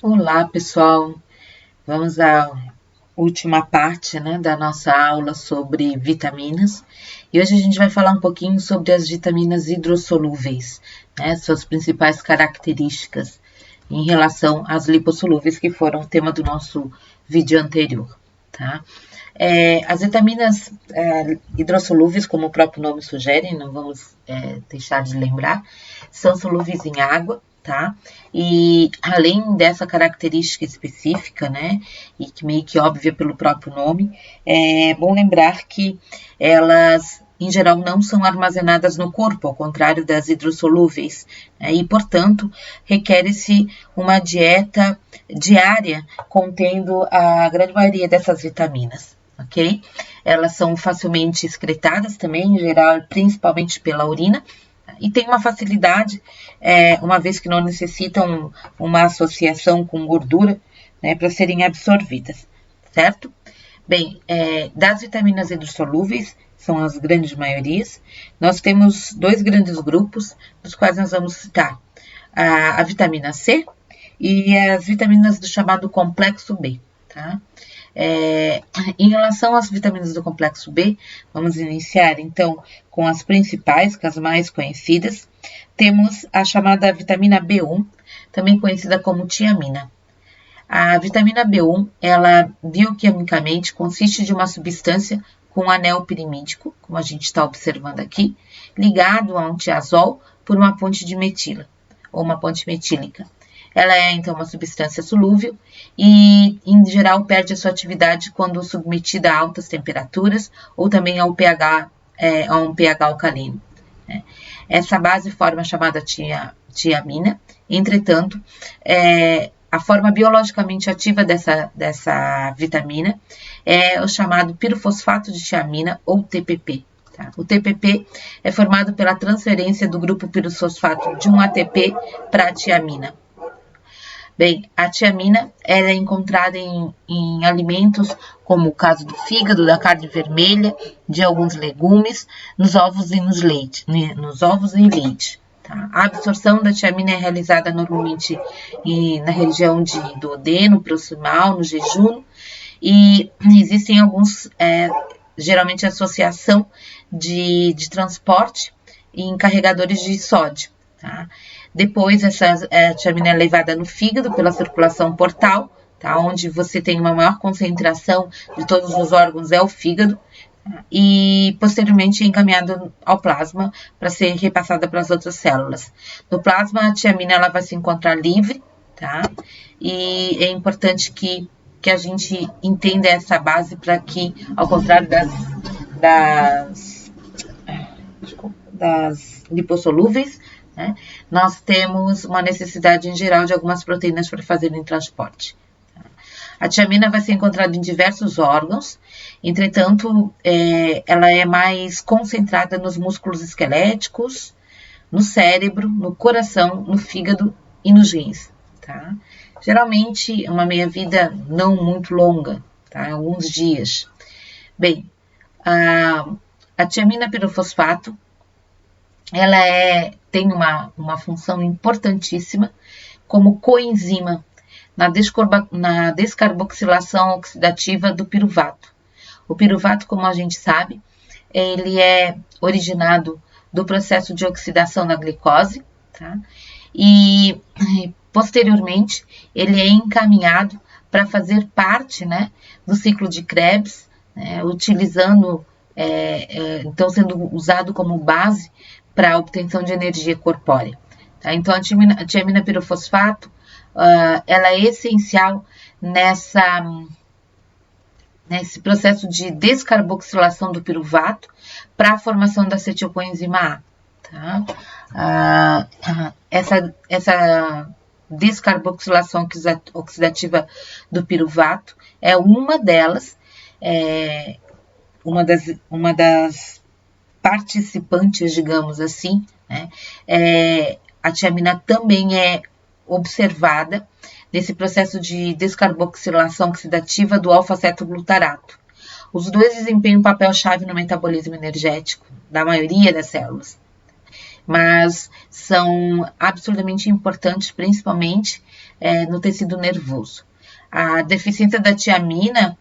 Olá, pessoal. Vamos à última parte, da nossa aula sobre vitaminas. E hoje a gente vai falar um pouquinho sobre as vitaminas hidrossolúveis, suas principais características em relação às lipossolúveis, que foram o tema do nosso vídeo anterior, tá? As vitaminas hidrossolúveis, como o próprio nome sugere, não vamos deixar de lembrar, são solúveis em água, tá? E além dessa característica específica, e que meio que óbvia pelo próprio nome, é bom lembrar que elas, em geral, não são armazenadas no corpo, ao contrário das hidrossolúveis, e, portanto, requer-se uma dieta diária contendo a grande maioria dessas vitaminas, ok? Elas são facilmente excretadas também, em geral, principalmente pela urina, e tem uma facilidade, uma vez que não necessitam uma associação com gordura, para serem absorvidas, certo? Bem, das vitaminas hidrossolúveis, são as grandes maiorias, nós temos dois grandes grupos, dos quais nós vamos citar a vitamina C e as vitaminas do chamado complexo B, tá? Em relação às vitaminas do complexo B, vamos iniciar então com as principais, com as mais conhecidas. Temos a chamada vitamina B1, também conhecida como tiamina. A vitamina B1, ela bioquimicamente consiste de uma substância com anel pirimídico, como a gente está observando aqui, ligado a um tiazol por uma ponte de metila, ou uma ponte metílica. Ela é, então, uma substância solúvel e, em geral, perde a sua atividade quando submetida a altas temperaturas ou também a um pH alcalino. Essa base forma a chamada tiamina. Entretanto, a forma biologicamente ativa dessa vitamina é o chamado pirofosfato de tiamina, ou TPP. Tá? O TPP é formado pela transferência do grupo pirofosfato de um ATP para a tiamina. Bem, a tiamina ela é encontrada em alimentos como o caso do fígado, da carne vermelha, de alguns legumes, nos ovos e leite. Tá? A absorção da tiamina é realizada normalmente na região de duodeno, proximal, no jejum, e existem alguns, geralmente associação de transporte em carregadores de sódio. Tá? Depois, essa tiamina é levada no fígado pela circulação portal, tá? Onde você tem uma maior concentração de todos os órgãos, é o fígado, tá? E posteriormente é encaminhada ao plasma para ser repassada para as outras células. No plasma, a tiamina ela vai se encontrar livre, tá? E é importante que a gente entenda essa base para que, ao contrário das lipossolúveis, nós temos uma necessidade em geral de algumas proteínas para fazerem transporte. A tiamina vai ser encontrada em diversos órgãos, entretanto, ela é mais concentrada nos músculos esqueléticos, no cérebro, no coração, no fígado e nos rins. Tá? Geralmente, uma meia-vida não muito longa, tá? Alguns dias. Bem, a tiamina pirofosfato, ela tem uma função importantíssima como coenzima na descarboxilação oxidativa do piruvato. O piruvato, como a gente sabe, ele é originado do processo de oxidação da glicose, tá? E posteriormente ele é encaminhado para fazer parte, do ciclo de Krebs, utilizando, então sendo usado como base para a obtenção de energia corpórea. Tá? Então, a tiamina pirofosfato, ela é essencial nesse processo de descarboxilação do piruvato para a formação da acetilcoenzima A. Tá? Essa descarboxilação oxidativa do piruvato é uma delas, uma das participantes, digamos assim, a tiamina também é observada nesse processo de descarboxilação oxidativa do alfa-cetoglutarato. Os dois desempenham um papel-chave no metabolismo energético da maioria das células, mas são absolutamente importantes, principalmente no tecido nervoso. A deficiência da tiamina,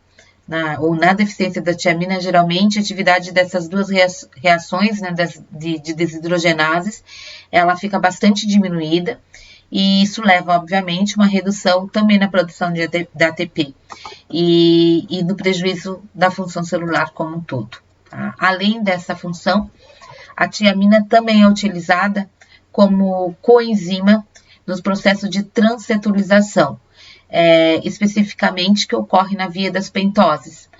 na deficiência da tiamina, geralmente a atividade dessas duas reações, né, de desidrogenases, ela fica bastante diminuída, e isso leva, obviamente, uma redução também na produção de ATP e no prejuízo da função celular como um todo. Tá? Além dessa função, a tiamina também é utilizada como coenzima nos processos de transcetolização, especificamente que ocorre na via das pentoses.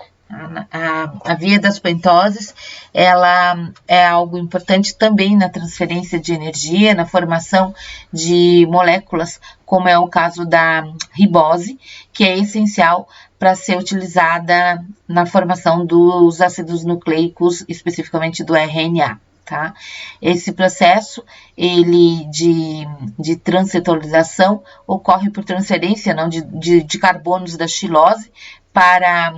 A via das pentoses, ela é algo importante também na transferência de energia, na formação de moléculas, como é o caso da ribose, que é essencial para ser utilizada na formação dos ácidos nucleicos, especificamente do RNA. Tá? Esse processo ele de transcetolização ocorre por transferência de carbonos da xilose para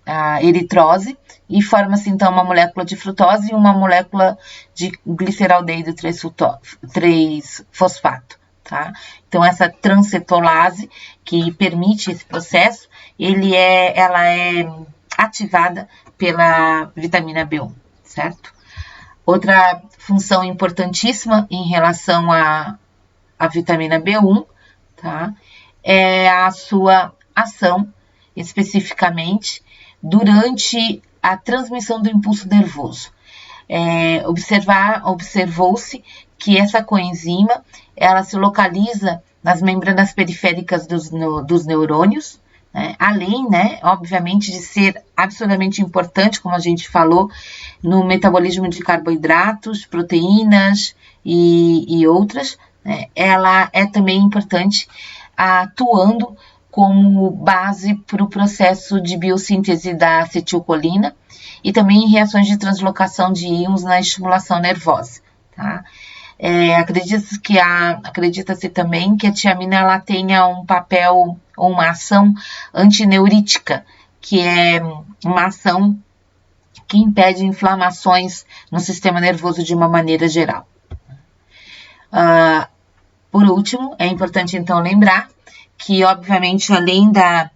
a eritrose e forma-se então uma molécula de frutose e uma molécula de gliceraldeído 3-fosfato. Tá? Então essa transcetolase que permite esse processo, ela é ativada pela vitamina B1, certo? Outra função importantíssima em relação à vitamina B1, tá? É a sua ação especificamente durante a transmissão do impulso nervoso. Observou-se que essa coenzima, ela se localiza nas membranas periféricas dos neurônios, né? Além, né, obviamente, de ser absolutamente importante, como a gente falou, no metabolismo de carboidratos, proteínas e outras, né? Ela é também importante atuando como base para o processo de biossíntese da acetilcolina e também em reações de translocação de íons na estimulação nervosa. Tá? Acredita-se também que a tiamina ela tenha um papel ou uma ação antineurítica, que é uma ação que impede inflamações no sistema nervoso de uma maneira geral. Por último, é importante então lembrar que, obviamente, além da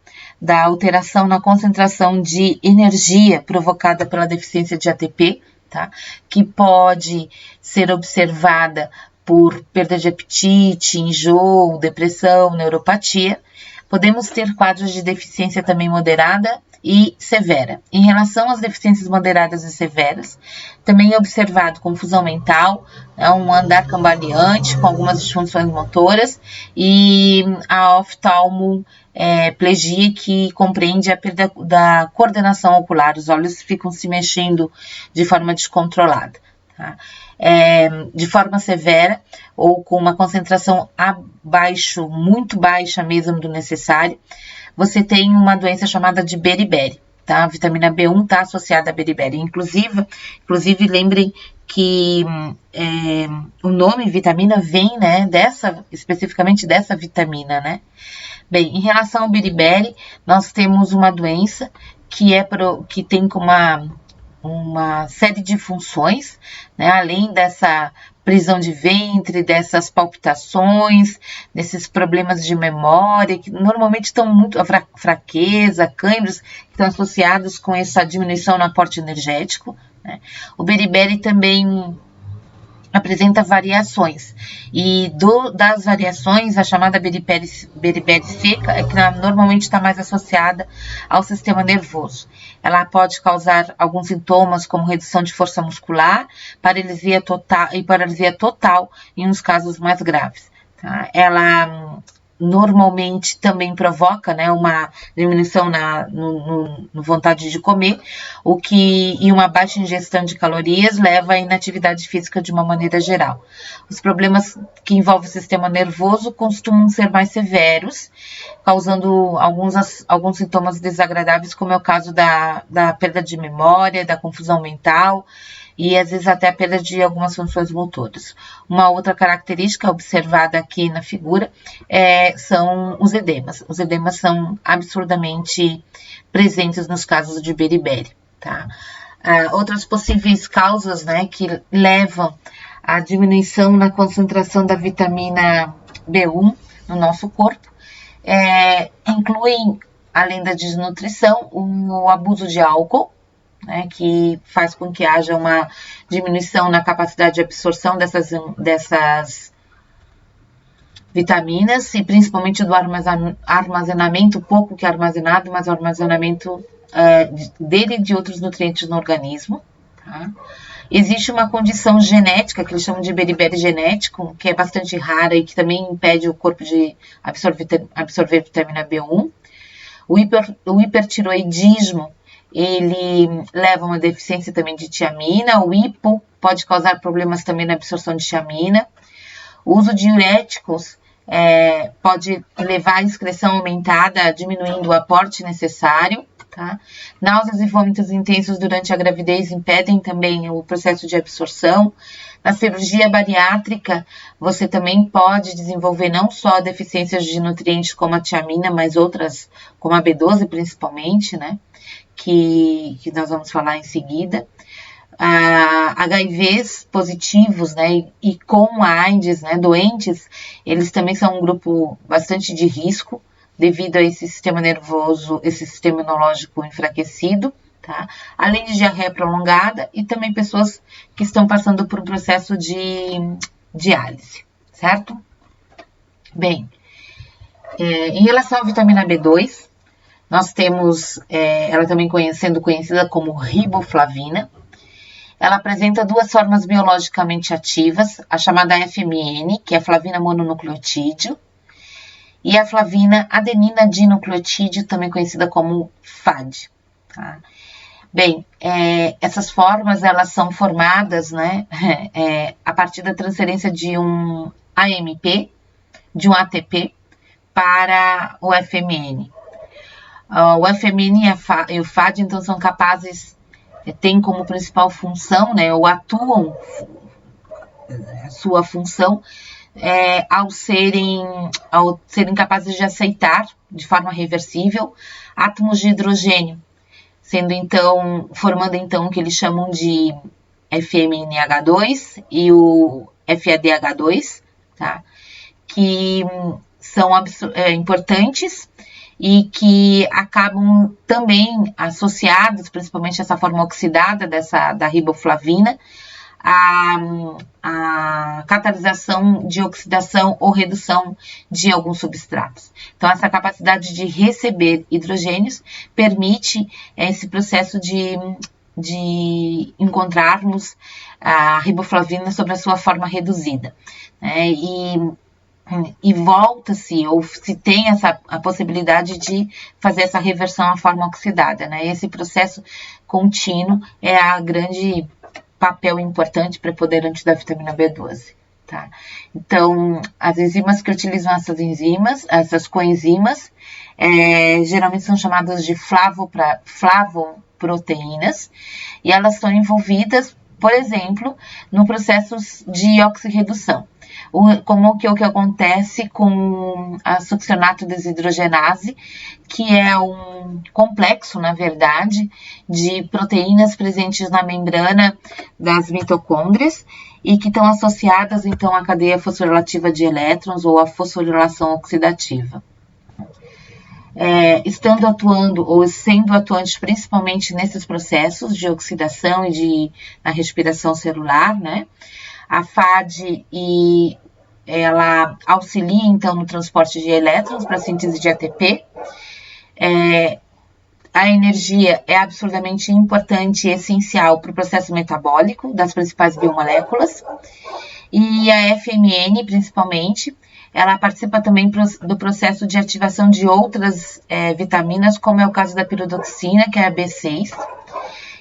alteração na concentração de energia provocada pela deficiência de ATP, tá? Que pode ser observada por perda de apetite, enjoo, depressão, neuropatia, podemos ter quadros de deficiência também moderada e severa. Em relação às deficiências moderadas e severas, também é observado confusão mental, um andar cambaleante com algumas disfunções motoras e a oftalmoplegia, que compreende a perda da coordenação ocular, os olhos ficam se mexendo de forma descontrolada. Tá? De forma severa ou com uma concentração abaixo, muito baixa mesmo do necessário, você tem uma doença chamada de beriberi, tá? A vitamina B1 está associada a beriberi. Inclusive lembrem que o nome vitamina vem, né, especificamente dessa vitamina, né? Bem, em relação ao beriberi, nós temos uma doença que tem uma série de funções, né? Além dessa prisão de ventre, dessas palpitações, desses problemas de memória, que normalmente estão muito, fraqueza, câimbras, que estão associados com essa diminuição no aporte energético, né? O beriberi também apresenta variações, e das variações, a chamada beriberi seca é que normalmente está mais associada ao sistema nervoso. Ela pode causar alguns sintomas como redução de força muscular, paralisia total em uns casos mais graves. Tá? Ela normalmente também provoca, né, uma diminuição no vontade de comer, e uma baixa ingestão de calorias leva à inatividade física de uma maneira geral. Os problemas que envolvem o sistema nervoso costumam ser mais severos, causando alguns sintomas desagradáveis, como é o caso da perda de memória, da confusão mental, e às vezes até a perda de algumas funções motoras. Uma outra característica observada aqui na figura são os edemas. Os edemas são absurdamente presentes nos casos de beriberi. Tá? Outras possíveis causas, né, que levam à diminuição na concentração da vitamina B1 no nosso corpo incluem, além da desnutrição, o abuso de álcool, né, que faz com que haja uma diminuição na capacidade de absorção dessas vitaminas e principalmente do armazenamento, pouco que é armazenado, mas o armazenamento dele e de outros nutrientes no organismo. Tá? Existe uma condição genética, que eles chamam de beriberi genético, que é bastante rara e que também impede o corpo de absorver vitamina B1. O hipertiroidismo, ele leva a uma deficiência também de tiamina. O hipo pode causar problemas também na absorção de tiamina. O uso de diuréticos pode levar à excreção aumentada, diminuindo o aporte necessário. Tá? Náuseas e vômitos intensos durante a gravidez impedem também o processo de absorção. Na cirurgia bariátrica, você também pode desenvolver não só deficiências de nutrientes como a tiamina, mas outras, como a B12 principalmente, né? Que nós vamos falar em seguida. HIVs positivos, né, e com a AIDS, né, doentes, eles também são um grupo bastante de risco, devido a esse sistema nervoso, esse sistema imunológico enfraquecido, tá? Além de diarreia prolongada e também pessoas que estão passando por um processo de diálise, certo? Bem, em relação à vitamina B2, nós temos ela também sendo conhecida como riboflavina. Ela apresenta duas formas biologicamente ativas, a chamada FMN, que é a flavina mononucleotídeo, e a flavina adenina dinucleotídeo, também conhecida como FAD. Tá? Bem, essas formas, elas são formadas, né, a partir da transferência de um AMP, de um ATP, para o FMN. O FMN e o FAD, então, são capazes, têm como principal função, né, ou atuam, sua função, ao serem capazes de aceitar de forma reversível átomos de hidrogênio, formando então o que eles chamam de FMNH2 e o FADH2, tá? Que são importantes e que acabam também associados, principalmente essa forma oxidada da riboflavina, a catalisação de oxidação ou redução de alguns substratos. Então, essa capacidade de receber hidrogênios permite esse processo de encontrarmos a riboflavina sobre a sua forma reduzida, né? E volta-se, ou se tem a possibilidade de fazer essa reversão à forma oxidada, né? Esse processo contínuo é a grande papel importante preponderante da vitamina B12, tá? Então, as enzimas que utilizam essas coenzimas, geralmente são chamadas de flavoproteínas, e elas estão envolvidas, por exemplo, no processo de oxirredução. Como que é o que acontece com a succionato desidrogenase, que é um complexo, na verdade, de proteínas presentes na membrana das mitocôndrias e que estão associadas, então, à cadeia fosforilativa de elétrons ou à fosforilação oxidativa. Estando atuando ou sendo atuantes principalmente nesses processos de oxidação e na respiração celular, né? A FAD ela auxilia, então, no transporte de elétrons para a síntese de ATP. A energia é absurdamente importante e essencial para o processo metabólico das principais biomoléculas. E a FMN, principalmente, ela participa também do processo de ativação de outras vitaminas, como é o caso da piridoxina, que é a B6.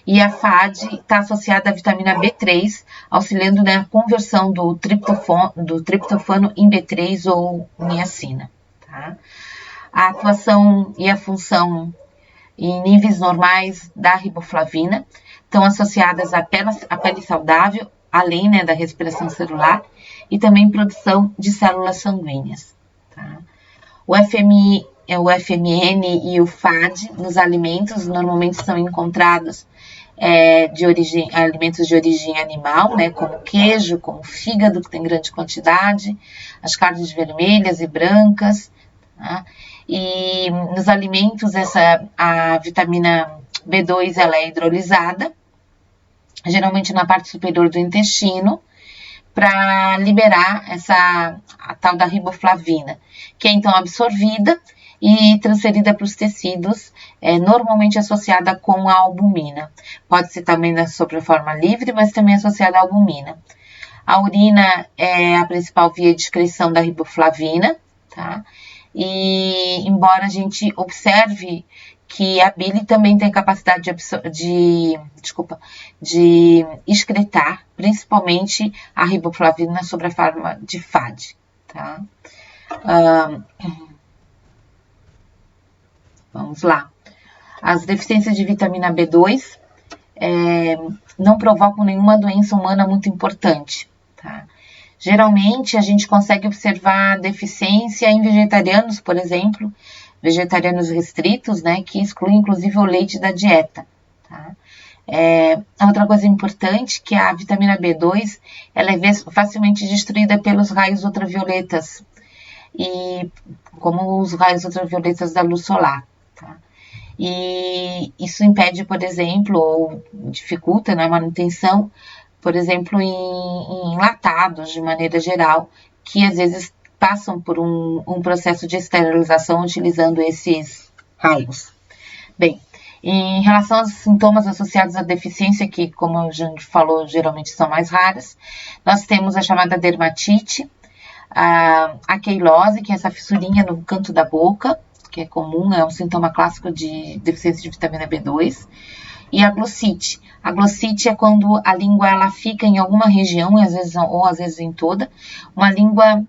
E a FAD está associada à vitamina B3, auxiliando na conversão do triptofano em B3 ou niacina. Tá? A atuação e a função em níveis normais da riboflavina estão associadas à pele saudável, além, né, da respiração celular, e também produção de células sanguíneas. Tá? O FMN e o FAD nos alimentos normalmente são encontrados alimentos de origem animal, né, como queijo, como fígado, que tem grande quantidade, as carnes vermelhas e brancas, tá? E nos alimentos, a vitamina B2 ela é hidrolisada, geralmente na parte superior do intestino, para liberar a tal da riboflavina, que é então absorvida e transferida para os tecidos, normalmente associada com a albumina. Pode ser também sob a forma livre, mas também associada à albumina. A urina é a principal via de excreção da riboflavina, tá? E embora a gente observe que a bile também tem capacidade de excretar, principalmente a riboflavina sob a forma de FAD, tá? Vamos lá. As deficiências de vitamina B2 não provocam nenhuma doença humana muito importante, tá? Geralmente, a gente consegue observar deficiência em vegetarianos, por exemplo, vegetarianos restritos, né, que excluem inclusive o leite da dieta, tá? Outra coisa importante que a vitamina B2, ela é facilmente destruída pelos raios ultravioletas, e como os raios ultravioletas da luz solar, tá? E isso impede, por exemplo, ou dificulta, né, a manutenção, por exemplo, em enlatados, de maneira geral, que às vezes passam por um processo de esterilização utilizando esses raios. Bem, em relação aos sintomas associados à deficiência, que, como a gente falou, geralmente são mais raros, nós temos a chamada dermatite, a queilose, que é essa fissurinha no canto da boca, que é comum, é um sintoma clássico de deficiência de vitamina B2, e a glossite. A glossite é quando a língua ela fica em alguma região, às vezes em toda, uma língua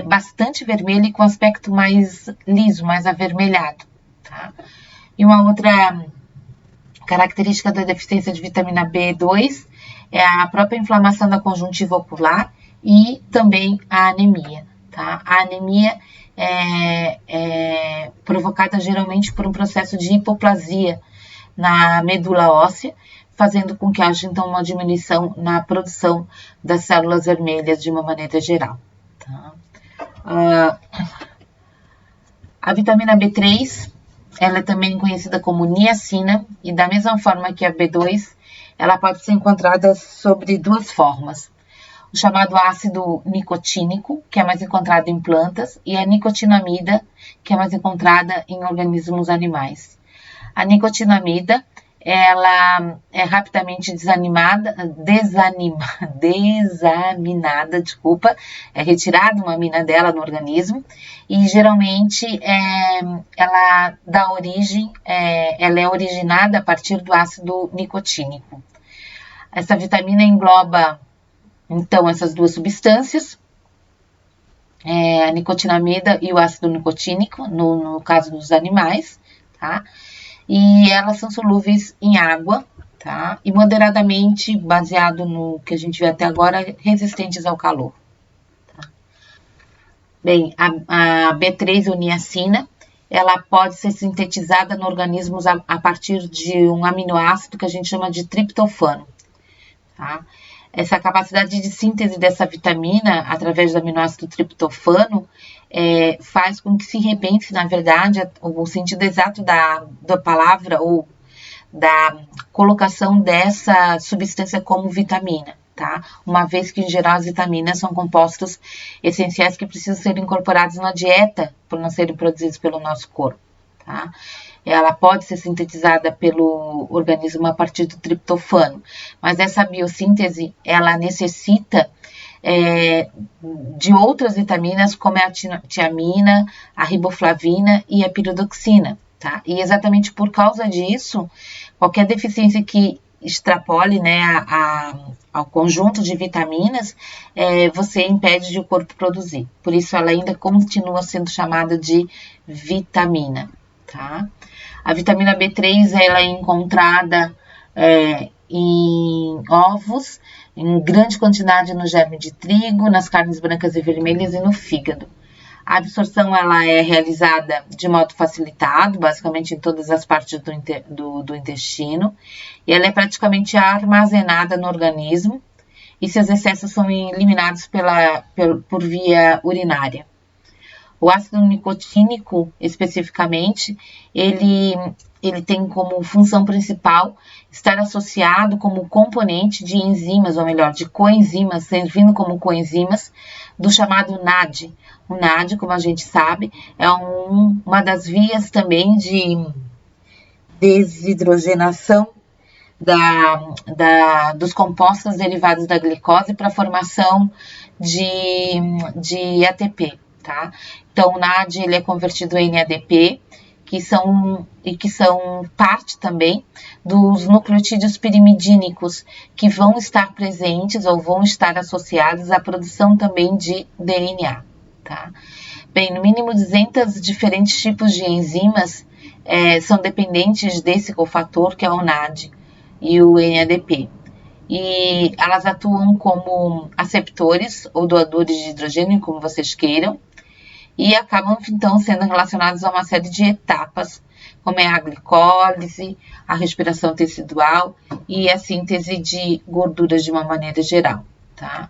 bastante vermelha e com aspecto mais liso, mais avermelhado, tá? E uma outra característica da deficiência de vitamina B2 é a própria inflamação da conjuntiva ocular e também a anemia, tá? A anemia é provocada geralmente por um processo de hipoplasia na medula óssea, fazendo com que haja então uma diminuição na produção das células vermelhas de uma maneira geral, tá? A vitamina B3, ela é também conhecida como niacina, e da mesma forma que a B2, ela pode ser encontrada sobre duas formas. O chamado ácido nicotínico, que é mais encontrado em plantas, e a nicotinamida, que é mais encontrada em organismos animais. A nicotinamida, ela é rapidamente desaminada, é retirada uma amina dela no organismo, e geralmente ela dá origem, ela é originada a partir do ácido nicotínico. Essa vitamina engloba, então, essas duas substâncias, a nicotinamida e o ácido nicotínico, no caso dos animais, tá? E elas são solúveis em água, tá? E moderadamente, baseado no que a gente vê até agora, resistentes ao calor. Tá? Bem, a B3 ou niacina, ela pode ser sintetizada no organismo a partir de um aminoácido que a gente chama de triptofano, tá? Essa capacidade de síntese dessa vitamina através do aminoácido triptofano faz com que se repense, na verdade, o sentido exato da palavra ou da colocação dessa substância como vitamina, tá? Uma vez que, em geral, as vitaminas são compostos essenciais que precisam ser incorporados na dieta por não serem produzidos pelo nosso corpo, tá? Ela pode ser sintetizada pelo organismo a partir do triptofano, mas essa biossíntese, ela necessita de outras vitaminas, como a tiamina, a riboflavina e a piridoxina, tá? E exatamente por causa disso, qualquer deficiência que extrapole, né, ao conjunto de vitaminas, você impede de o corpo produzir. Por isso, ela ainda continua sendo chamada de vitamina, tá? A vitamina B3, ela é encontrada em ovos, em grande quantidade no germe de trigo, nas carnes brancas e vermelhas e no fígado. A absorção ela é realizada de modo facilitado, basicamente em todas as partes do intestino, e ela é praticamente armazenada no organismo, e seus excessos são eliminados por via urinária. O ácido nicotínico, especificamente, ele tem como função principal estar associado como componente de enzimas, ou melhor, de coenzimas, servindo como coenzimas, do chamado NAD. O NAD, como a gente sabe, é uma das vias também de desidrogenação dos compostos derivados da glicose para a formação de ATP, tá? Então, o NAD ele é convertido em ADP, que são parte também dos nucleotídeos pirimidínicos, que vão estar presentes ou vão estar associados à produção também de DNA, tá? Bem, no mínimo 200 diferentes tipos de enzimas são dependentes desse cofator, que é o NAD e o NADP. E elas atuam como aceptores ou doadores de hidrogênio, como vocês queiram, e acabam então sendo relacionados a uma série de etapas, como é a glicólise, a respiração tecidual e a síntese de gorduras de uma maneira geral, tá?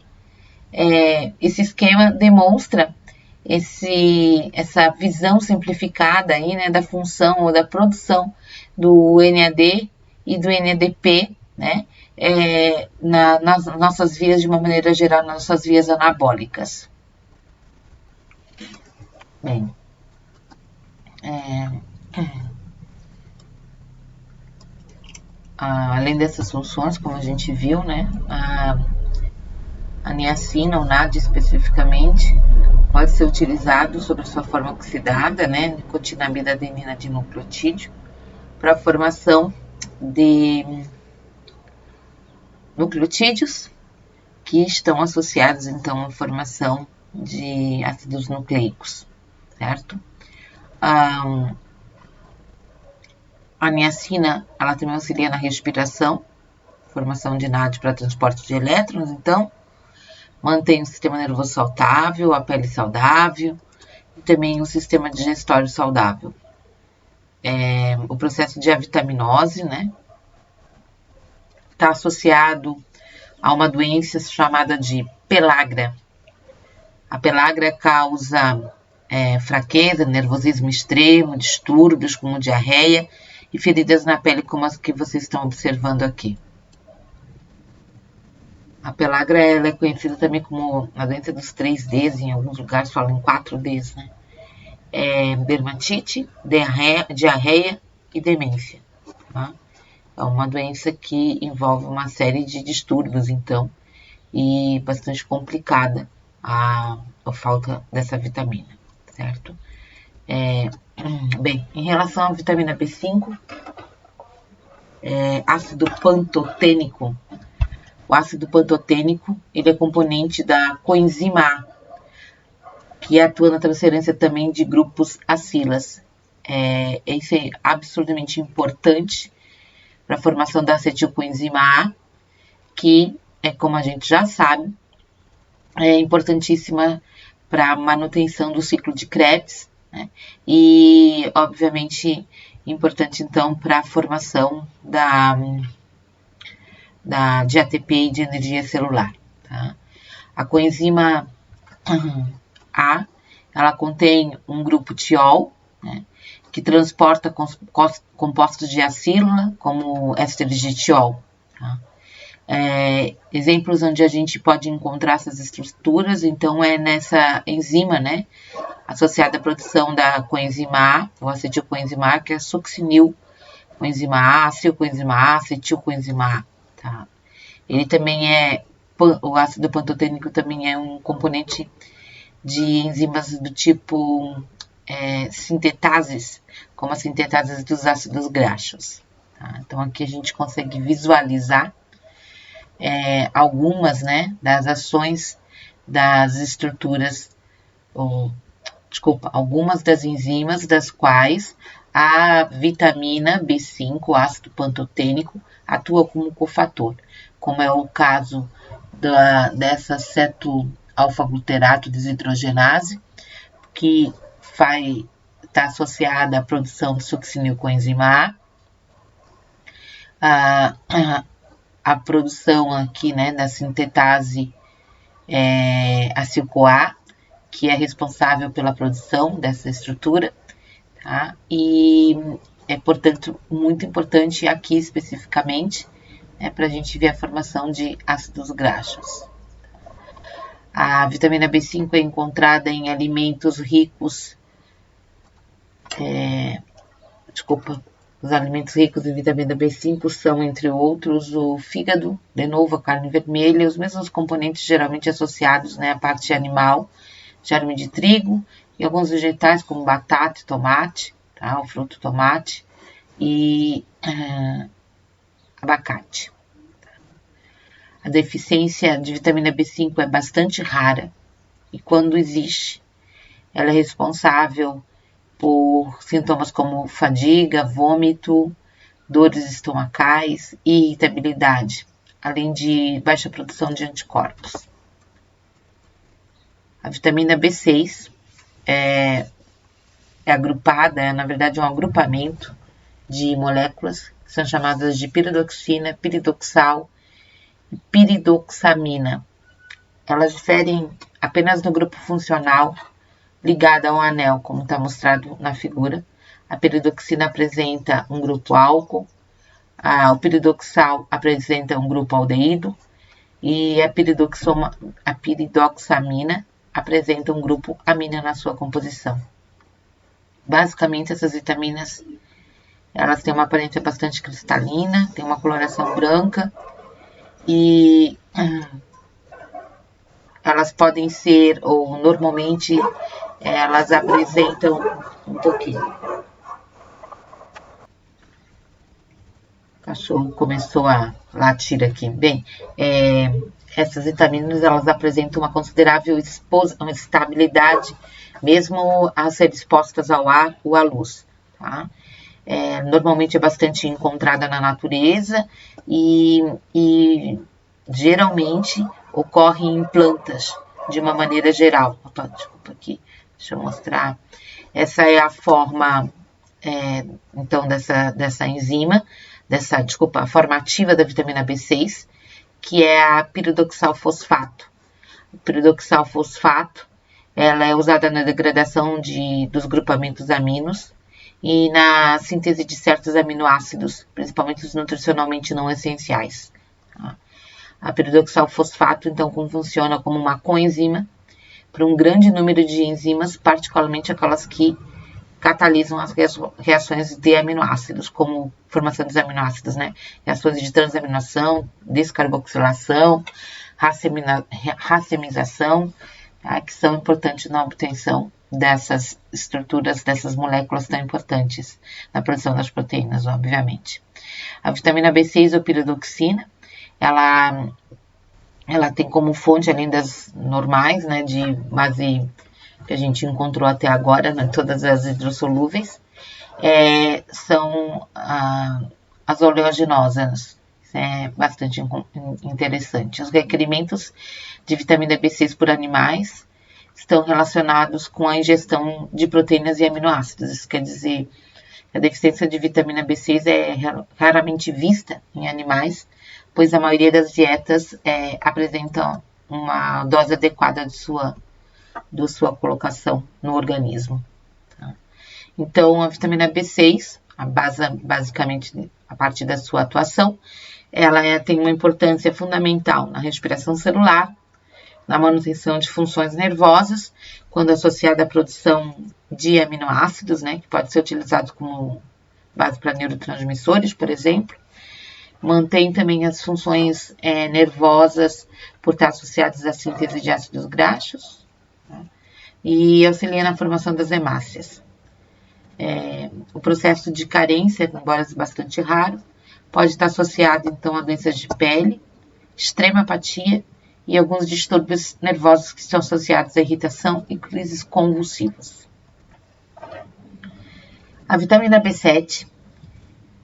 Esse esquema demonstra essa visão simplificada aí, né, da função ou da produção do NAD e do NADP, né, nas nossas vias de uma maneira geral, nas nossas vias anabólicas. Bem, além dessas funções, como a gente viu, né, a niacina, o NAD especificamente, pode ser utilizado sob sua forma oxidada, né, nicotinamida adenina de nucleotídeo, para a formação de nucleotídeos que estão associados, então, à formação de ácidos nucleicos, certo? A niacina, ela também auxilia na respiração, formação de NAD para transporte de elétrons, então, mantém o sistema nervoso saudável, a pele saudável e também o sistema digestório saudável. O processo de avitaminose, né, está associado a uma doença chamada de pellagra. A pellagra causa fraqueza, nervosismo extremo, distúrbios como diarreia e feridas na pele como as que vocês estão observando aqui. A pellagra ela é conhecida também como a doença dos 3Ds, em alguns lugares falam em 4Ds, né? Dermatite, diarreia e demência. Tá? É uma doença que envolve uma série de distúrbios, então, e bastante complicada a falta dessa vitamina, certo? Bem, em relação à vitamina B5, ácido pantotênico. O ácido pantotênico, ele é componente da coenzima A, que atua na transferência também de grupos acilas. Isso é absolutamente importante para a formação da acetilcoenzima A, que, como a gente já sabe, é importantíssima para a manutenção do ciclo de Krebs, né? E, obviamente, importante, então, para a formação de ATP e de energia celular. Tá? A coenzima A, ela contém um grupo tiol, né, que transporta compostos de acílula, como ésteres de tiol. Tá? Exemplos onde a gente pode encontrar essas estruturas, então, é nessa enzima, né, associada à produção da coenzima A, ou acetilcoenzima A, que é a succinilcoenzima A, acilcoenzima A, acetilcoenzima A. Tá? Ele também o ácido pantotênico também é um componente de enzimas do tipo sintetases, como as sintetases dos ácidos graxos. Tá? Então, aqui a gente consegue visualizar algumas, né, das ações das estruturas, algumas das enzimas das quais a vitamina B5, o ácido pantotênico, atua como cofator, como é o caso dessa ceto-alfa-gluterato desidrogenase, que está associada à produção de succinilcoenzima A, a produção aqui, né, da sintetase acil-CoA, que é responsável pela produção dessa estrutura, tá? E é, portanto, muito importante aqui especificamente, para a gente ver a formação de ácidos graxos. A vitamina B5 é encontrada em alimentos ricos, os alimentos ricos em vitamina B5 são, entre outros, o fígado, de novo, a carne vermelha, os mesmos componentes geralmente associados, né, à parte animal, germe de trigo, e alguns vegetais como batata e tomate, tá, o fruto tomate, e abacate. A deficiência de vitamina B5 é bastante rara e quando existe, ela é responsável por sintomas como fadiga, vômito, dores estomacais e irritabilidade, além de baixa produção de anticorpos. A vitamina B6 é agrupada, na verdade é um agrupamento de moléculas que são chamadas de piridoxina, piridoxal e piridoxamina. Elas diferem apenas no grupo funcional ligado ao anel, como está mostrado na figura. A piridoxina apresenta um grupo álcool, o piridoxal apresenta um grupo aldeído e a piridoxamina apresenta um grupo amina na sua composição. Basicamente, essas vitaminas elas têm uma aparência bastante cristalina, têm uma coloração branca e elas podem ser, ou normalmente, elas apresentam um pouquinho. O cachorro começou a latir aqui. Bem, essas vitaminas elas apresentam uma considerável estabilidade, mesmo a ser expostas ao ar ou à luz, tá? Normalmente é bastante encontrada na natureza e geralmente ocorre em plantas de uma maneira geral. Opa, desculpa aqui, deixa eu mostrar. Essa é a forma, então, dessa enzima, a forma ativa da vitamina B6, que é a piridoxal fosfato. O piridoxal fosfato, ela é usada na degradação dos grupamentos aminos e na síntese de certos aminoácidos, principalmente os nutricionalmente não essenciais. Tá? A piridoxal fosfato, então, funciona como uma coenzima para um grande número de enzimas, particularmente aquelas que catalisam as reações de aminoácidos, como formação dos aminoácidos, né? Reações de transaminação, descarboxilação, racemização, tá? Que são importantes na obtenção dessas estruturas, dessas moléculas tão importantes na produção das proteínas, obviamente. A vitamina B6 ou piridoxina, ela tem como fonte, além das normais, né, de base que a gente encontrou até agora, né, todas as hidrossolúveis, são as oleaginosas. Isso é bastante interessante. Os requerimentos de vitamina B6 por animais estão relacionados com a ingestão de proteínas e aminoácidos. Isso quer dizer que a deficiência de vitamina B6 é raramente vista em animais, pois a maioria das dietas apresentam uma dose adequada de sua colocação no organismo. Tá? Então, a vitamina B6, basicamente a partir da sua atuação, ela tem uma importância fundamental na respiração celular, na manutenção de funções nervosas, quando associada à produção de aminoácidos, né, que pode ser utilizado como base para neurotransmissores, por exemplo. Mantém também as funções nervosas por estar associadas à síntese de ácidos graxos, tá? E auxilia na formação das hemácias. O processo de carência, embora bastante raro, pode estar associado então a doenças de pele, extrema apatia e alguns distúrbios nervosos que estão associados à irritação e crises convulsivas. A vitamina B7,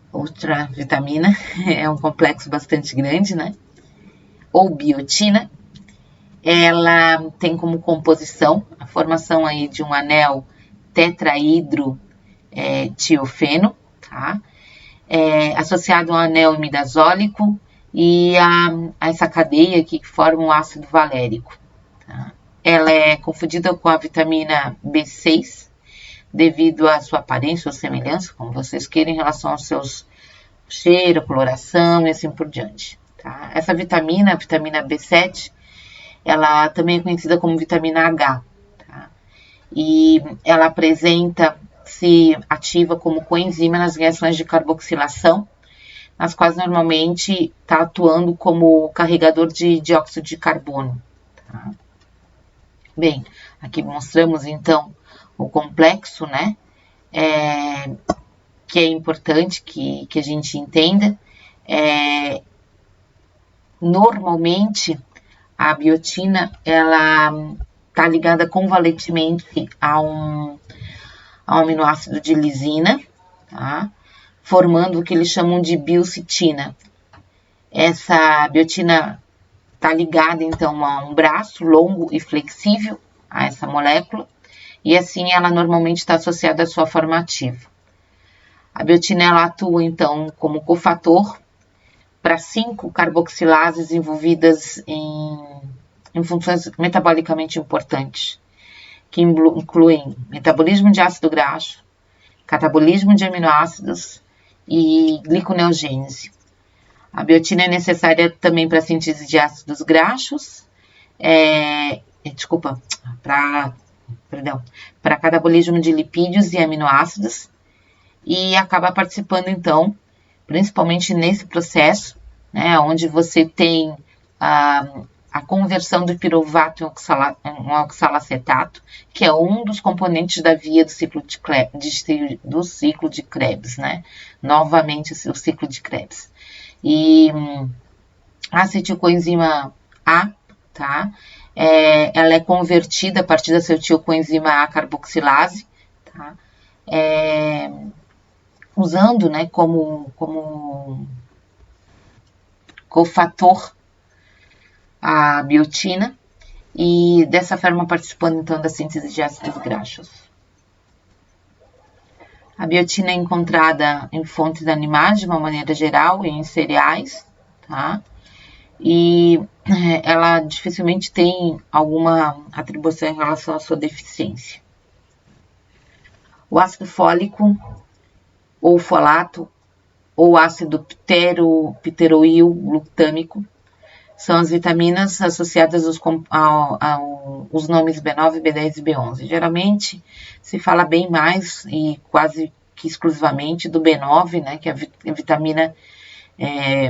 outra vitamina, é um complexo bastante grande, né? Ou biotina. Ela tem como composição a formação aí de um anel tetraidrotiofeno, tá? Associado ao anel imidazólico e a essa cadeia aqui que forma o ácido valérico. Tá? ela é confundida com a vitamina B6, devido à sua aparência ou semelhança, como vocês queiram, em relação aos seus cheiro, coloração e assim por diante. Tá? Essa vitamina, a vitamina B7, ela também é conhecida como vitamina H. Tá? E ela se ativa como coenzima nas reações de carboxilação, nas quais normalmente está atuando como carregador de dióxido de carbono. Tá? Bem, aqui mostramos então o complexo, né? Que é importante que a gente entenda. Normalmente, a biotina, ela está ligada convalentemente a um aminoácido de lisina, tá? Formando o que eles chamam de biocitina. Essa biotina está ligada, então, a um braço longo e flexível a essa molécula, e assim ela normalmente está associada à sua forma ativa. A biotina, ela atua, então, como cofator para 5 carboxilases envolvidas em funções metabolicamente importantes, que incluem metabolismo de ácido graxo, catabolismo de aminoácidos e gliconeogênese. A biotina é necessária também para a síntese de ácidos graxos, para catabolismo de lipídios e aminoácidos, e acaba participando, então, principalmente nesse processo, né, onde você tem a conversão do piruvato em oxalacetato, que é um dos componentes da via do ciclo de Krebs, né? Novamente, o ciclo de Krebs. E a acetilcoenzima A, tá? Ela é convertida a partir da acetilcoenzima A carboxilase, tá? Usando, né, como cofator a biotina, e dessa forma participando então da síntese de ácidos graxos. A biotina é encontrada em fontes animais de uma maneira geral e em cereais, tá? E ela dificilmente tem alguma atribuição em relação à sua deficiência. O ácido fólico ou folato ou ácido pteroil glutâmico são as vitaminas associadas aos nomes B9, B10 e B11. Geralmente se fala bem mais e quase que exclusivamente do B9, né, que é a vitamina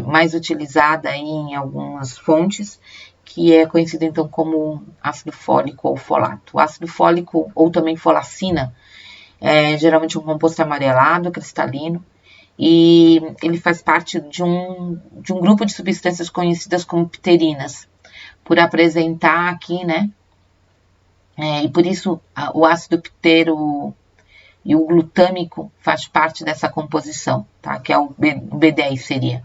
mais utilizada aí em algumas fontes, que é conhecida então como ácido fólico ou folato. O ácido fólico ou também folacina é geralmente um composto amarelado, cristalino, e ele faz parte de um grupo de substâncias conhecidas como pterinas, por apresentar aqui, né? E por isso o ácido ptero e o glutâmico faz parte dessa composição, tá? Que é o B10 seria.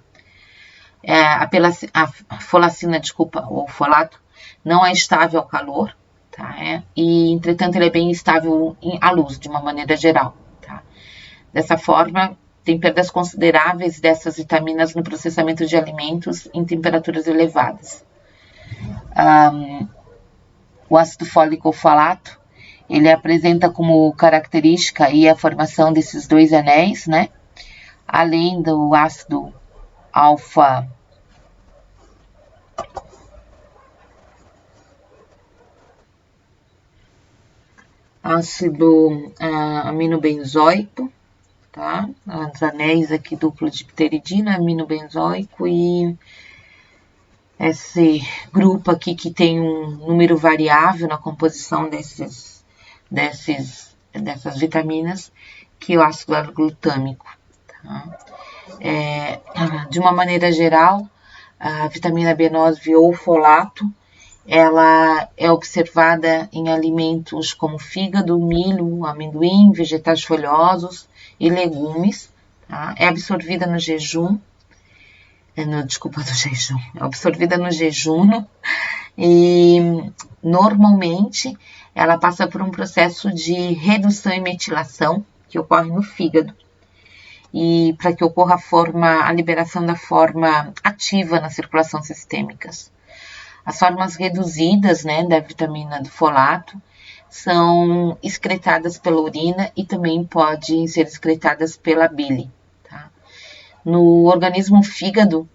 A folacina, ou folato, não é estável ao calor, tá? E entretanto ele é bem estável à luz, de uma maneira geral, tá? Dessa forma, tem perdas consideráveis dessas vitaminas no processamento de alimentos em temperaturas elevadas. O ácido fólico ou folato, ele apresenta como característica aí a formação desses dois anéis, né? Além do ácido alfa aminobenzoico, tá? Os anéis aqui duplo de pteridina, aminobenzoico, e esse grupo aqui que tem um número variável na composição dessas vitaminas, que é o ácido glutâmico, tá? De uma maneira geral, a vitamina B9 ou folato, ela é observada em alimentos como fígado, milho, amendoim, vegetais folhosos e legumes, tá? É absorvida no jejum, é absorvida no jejum, e normalmente ela passa por um processo de redução e metilação que ocorre no fígado, e para que ocorra a liberação da forma ativa na circulação sistêmica. As formas reduzidas, né, da vitamina do folato são excretadas pela urina e também podem ser excretadas pela bile. Tá? No organismo fígado,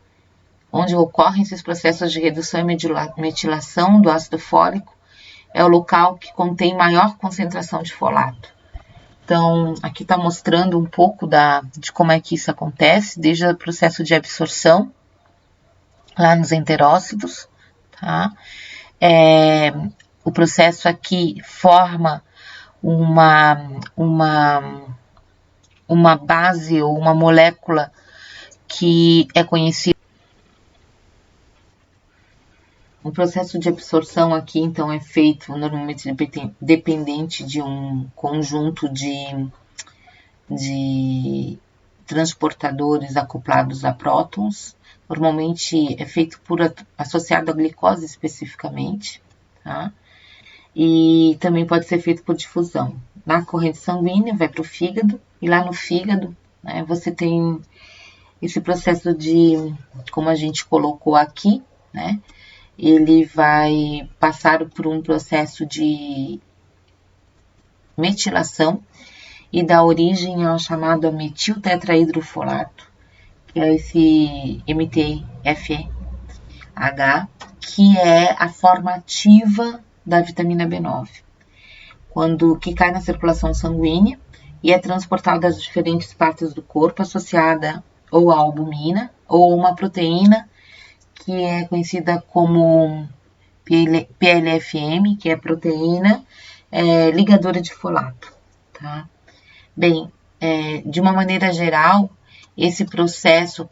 onde ocorrem esses processos de redução e metilação do ácido fólico, é o local que contém maior concentração de folato. Então, aqui está mostrando um pouco de como é que isso acontece, desde o processo de absorção, lá nos enterócitos, tá? O processo aqui forma uma base ou uma molécula que é conhecida. O processo de absorção aqui, então, é feito normalmente dependente de um conjunto de transportadores acoplados a prótons. Normalmente é feito associado à glicose especificamente, tá? E também pode ser feito por difusão. Na corrente sanguínea vai para o fígado, e lá no fígado, né, você tem esse processo como a gente colocou aqui, né? Ele vai passar por um processo de metilação e dá origem ao chamado metiltetrahidrofolato, que é esse MTFH, que é a forma ativa da vitamina B9, que cai na circulação sanguínea e é transportada às diferentes partes do corpo, associada ou à albumina ou uma proteína que é conhecida como PLFM, que é proteína ligadora de folato, tá? Bem, de uma maneira geral, esse processo,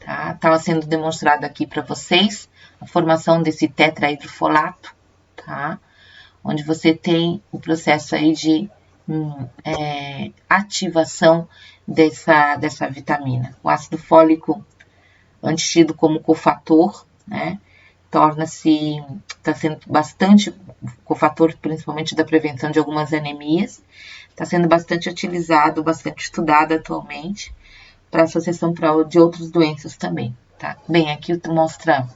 tá? Estava sendo demonstrado aqui para vocês a formação desse tetrahidrofolato, tá? Onde você tem o processo aí de ativação dessa vitamina. O ácido fólico, antes tido como cofator, né? Está sendo bastante cofator, principalmente da prevenção de algumas anemias, está sendo bastante utilizado, bastante estudado atualmente, para associação de outras doenças também, tá? Bem, aqui mostra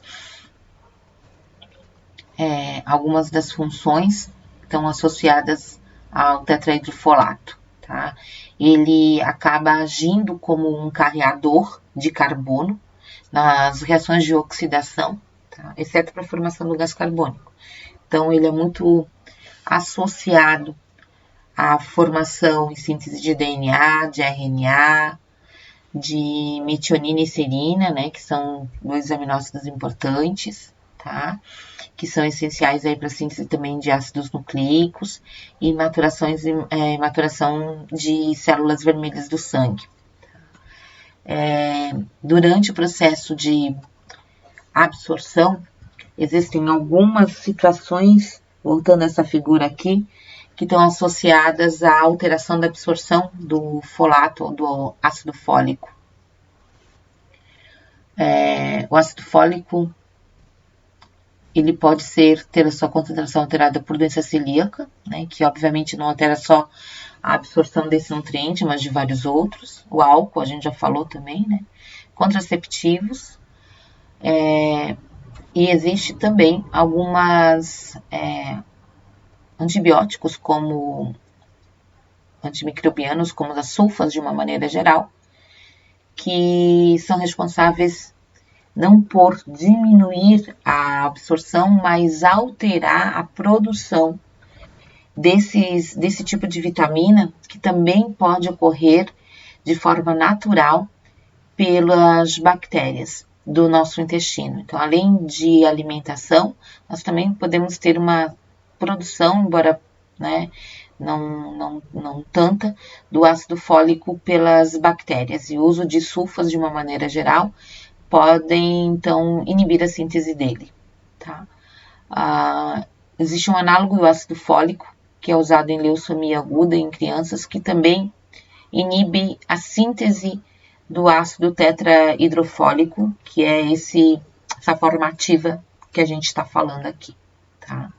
algumas das funções que estão associadas ao tetrahidrofolato, tá? Ele acaba agindo como um carreador de carbono nas reações de oxidação, tá? Exceto para a formação do gás carbônico. Então, ele é muito associado à formação e síntese de DNA, de RNA, de metionina e serina, né, que são 2 aminoácidos importantes, tá? Que são essenciais aí para a síntese também de ácidos nucleicos e maturação de células vermelhas do sangue. Durante o processo de absorção, existem algumas situações, voltando a essa figura aqui, que estão associadas à alteração da absorção do folato ou do ácido fólico. O ácido fólico, ele pode ter a sua concentração alterada por doença celíaca, né, que obviamente não altera só a absorção desse nutriente, mas de vários outros. O álcool, a gente já falou também, né? Contraceptivos. E existe também algumas antibióticos, como antimicrobianos, como as sulfas de uma maneira geral, que são responsáveis não por diminuir a absorção, mas alterar a produção desse tipo de vitamina, que também pode ocorrer de forma natural pelas bactérias do nosso intestino. Então, além de alimentação, nós também podemos ter uma produção, embora, né, não tanta, do ácido fólico pelas bactérias. E o uso de sulfas, de uma maneira geral, podem, então, inibir a síntese dele, tá? Existe um análogo do ácido fólico, que é usado em leucemia aguda em crianças, que também inibe a síntese do ácido tetrahidrofólico, que é essa forma ativa que a gente está falando aqui, tá?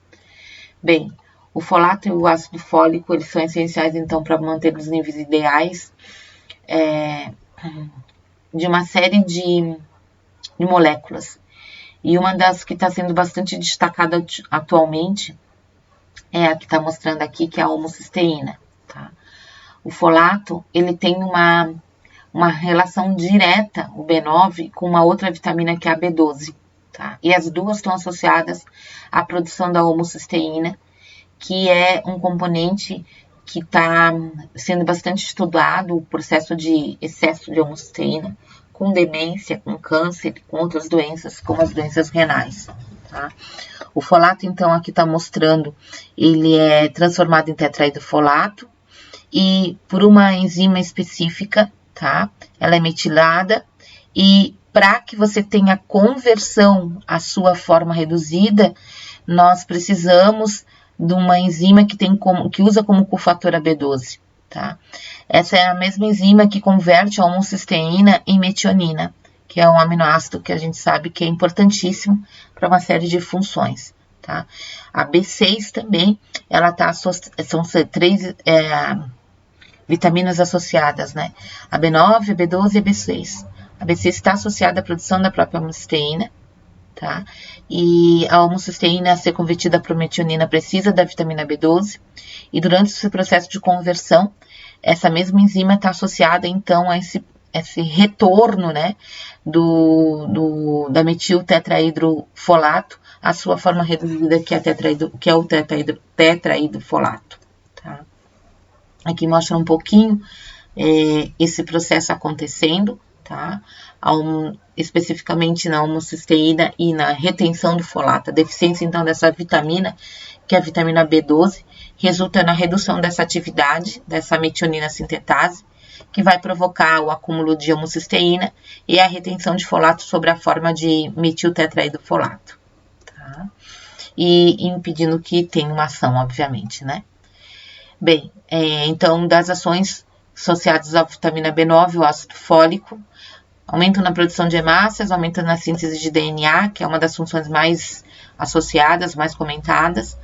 Bem, o folato e o ácido fólico, eles são essenciais, então, para manter os níveis ideais de uma série de moléculas. E uma das que está sendo bastante destacada atualmente é a que está mostrando aqui, que é a homocisteína, tá? O folato, ele tem uma relação direta, o B9, com uma outra vitamina que é a B12, tá? E as duas estão associadas à produção da homocisteína, que é um componente que está sendo bastante estudado, o processo de excesso de homocisteína, com demência, com câncer, com outras doenças, como as doenças renais, tá? O folato, então, aqui está mostrando, ele é transformado em tetraidrofolato e por uma enzima específica, tá? Ela é metilada e para que você tenha conversão à sua forma reduzida, nós precisamos de uma enzima que usa como cofator a B12, tá? Essa é a mesma enzima que converte a homocisteína em metionina, que é um aminoácido que a gente sabe que é importantíssimo para uma série de funções, tá? A B6 também, ela são três vitaminas associadas, né? A B9, a B12 e a B6. A B6 está associada à produção da própria homocisteína, tá? E a homocisteína, a ser convertida para metionina, precisa da vitamina B12, e durante esse processo de conversão, essa mesma enzima está associada, então, a esse retorno, né, da metiltetraidrofolato à sua forma reduzida, que é o tetraidrofolato, tá? Aqui mostra um pouquinho esse processo acontecendo, tá? Especificamente na homocisteína e na retenção do folato. A deficiência, então, dessa vitamina, que é a vitamina B12, resulta na redução dessa atividade, dessa metionina sintetase, que vai provocar o acúmulo de homocisteína e a retenção de folato sob a forma de metiltetraidrofolato, tá? E impedindo que tenha uma ação, obviamente, né? Bem, então, das ações associadas à vitamina B9, o ácido fólico, aumento na produção de hemácias, aumento na síntese de DNA, que é uma das funções mais associadas, mais comentadas,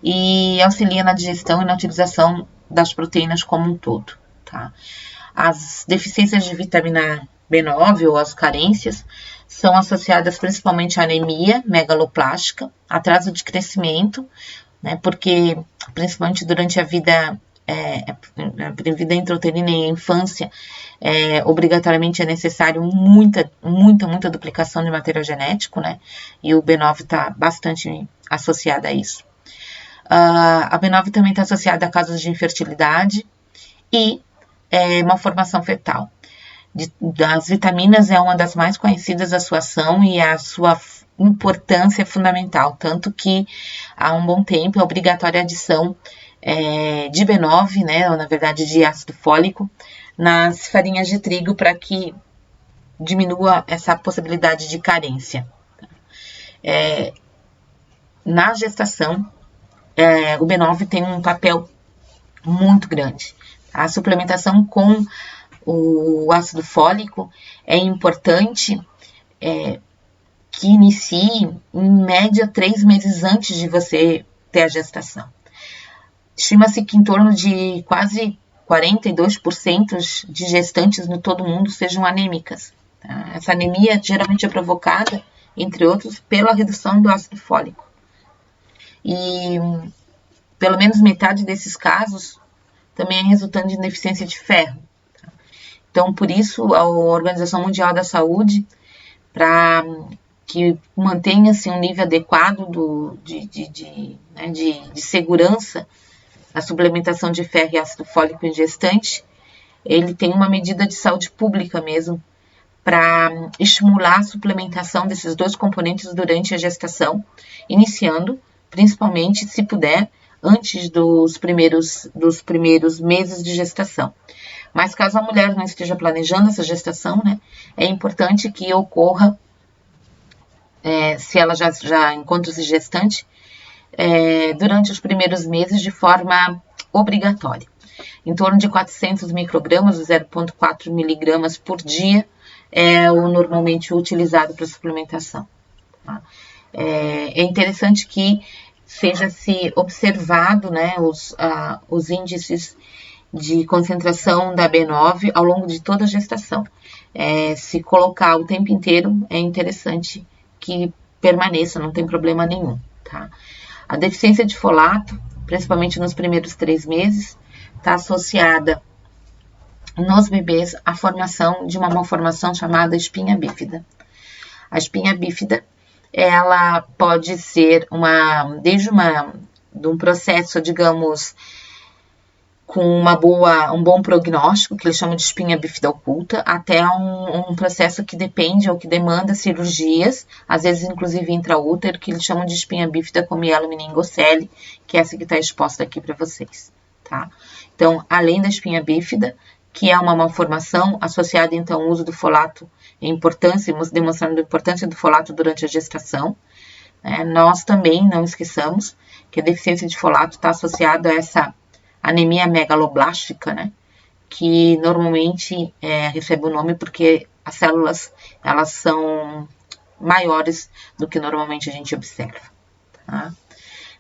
e auxilia na digestão e na utilização das proteínas como um todo, tá? As deficiências de vitamina B9 ou as carências são associadas principalmente à anemia megaloplástica, atraso de crescimento, né? Porque principalmente durante a vida intrauterina e a infância, obrigatoriamente é necessário muita duplicação de material genético, né? E o B9 está bastante associado a isso. A B9 também está associada a casos de infertilidade e malformação fetal. Das vitaminas, é uma das mais conhecidas a sua ação e a sua importância fundamental, tanto que há um bom tempo é obrigatória a adição de B9, né, ou na verdade de ácido fólico, nas farinhas de trigo para que diminua essa possibilidade de carência. Na gestação, o B9 tem um papel muito grande. A suplementação com o ácido fólico é importante que inicie em média 3 meses antes de você ter a gestação. Estima-se que em torno de quase 42% de gestantes no todo mundo sejam anêmicas, tá? Essa anemia geralmente é provocada, entre outros, pela redução do ácido fólico. E pelo menos metade desses casos também é resultante de deficiência de ferro. Tá? Então, por isso, a Organização Mundial da Saúde, para que mantenha-se um nível adequado de segurança na suplementação de ferro e ácido fólico em gestante, ele tem uma medida de saúde pública mesmo, para estimular a suplementação desses dois componentes durante a gestação, iniciando, principalmente, se puder, antes dos primeiros meses de gestação. Mas caso a mulher não esteja planejando essa gestação, né, é importante que ocorra, se ela já encontra-se gestante, durante os primeiros meses de forma obrigatória. Em torno de 400 microgramas, 0,4 miligramas por dia, é o normalmente utilizado para suplementação. Tá? É interessante que seja-se observado, né, os índices de concentração da B9 ao longo de toda a gestação. Se colocar o tempo inteiro, é interessante que permaneça, não tem problema nenhum, tá? A deficiência de folato, principalmente nos primeiros 3 meses, está associada nos bebês à formação de uma malformação chamada espinha bífida. A espinha bífida, ela pode ser desde um processo, digamos, com um bom prognóstico, que eles chamam de espinha bífida oculta, até um processo que depende ou que demanda cirurgias, às vezes inclusive intraútero, que eles chamam de espinha bífida com mielomeningocele, que é essa que está exposta aqui para vocês, tá? Então, além da espinha bífida, que é uma malformação associada então ao uso do folato, demonstrando a importância do folato durante a gestação, né? Nós também não esqueçamos que a deficiência de folato está associada a essa anemia megaloblástica, né? Que normalmente recebe o nome porque as células, elas são maiores do que normalmente a gente observa, tá?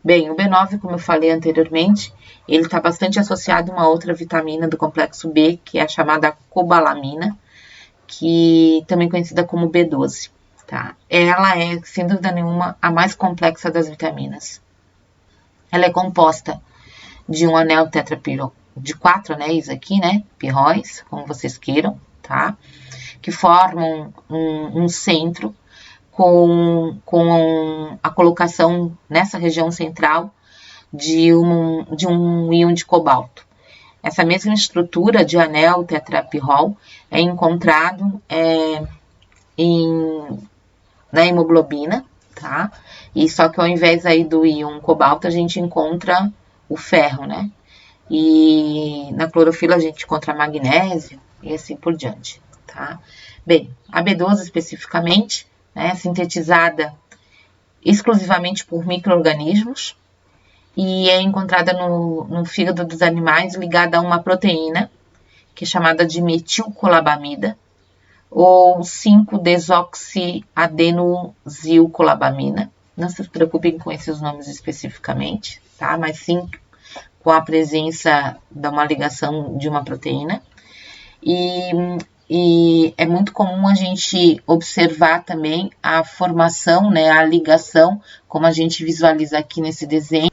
Bem, o B9, como eu falei anteriormente, ele está bastante associado a uma outra vitamina do complexo B, que é a chamada cobalamina, que também conhecida como B12, tá? Ela é, sem dúvida nenhuma, a mais complexa das vitaminas. Ela é composta de um anel tetrapirol, de 4 anéis aqui, né? Pirróis, como vocês queiram, tá? Que formam um centro com a colocação nessa região central de um íon de cobalto. Essa mesma estrutura de anel tetrapirrol é encontrado na hemoglobina, tá? E só que ao invés aí do íon cobalto, a gente encontra o ferro, né? E na clorofila a gente encontra magnésio e assim por diante, tá? Bem, a B12 especificamente, né, sintetizada exclusivamente por micro-organismos e é encontrada no fígado dos animais ligada a uma proteína que é chamada de metilcolabamida ou 5-desoxiadenosylcolabamina. Não se preocupem com esses nomes especificamente, tá? Mas sim com a presença de uma ligação de uma proteína. E é muito comum a gente observar também a formação, né, a ligação, como a gente visualiza aqui nesse desenho,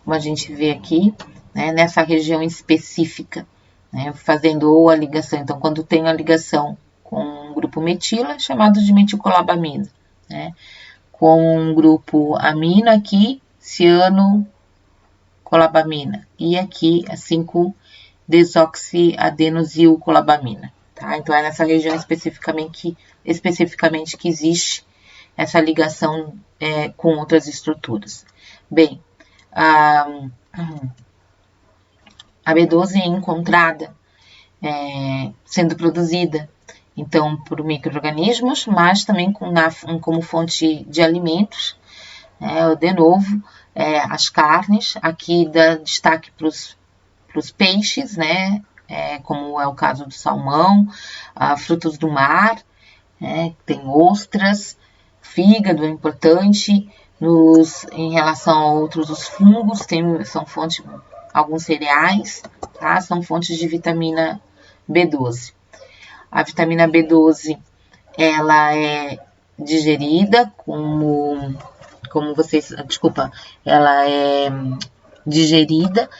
como a gente vê aqui, né, nessa região específica, né, fazendo ou a ligação. Então, quando tem a ligação com um grupo metilo, é chamado de metilcolabamina, né, com um grupo amino aqui, cianocolabamina, e aqui a 5-desoxiadenosylcolabamina. Tá? Então, é nessa região especificamente que existe essa ligação com outras estruturas. Bem, a B12 é encontrada sendo produzida, então, por micro-organismos, mas também como fonte de alimentos, de novo, as carnes, aqui dá destaque para os peixes, né? Como é o caso do salmão, frutos do mar, tem ostras, fígado é importante, em relação a outros, os fungos são fonte, alguns cereais, tá? São fontes de vitamina B12. A vitamina B12, ela é digerida ela é digerida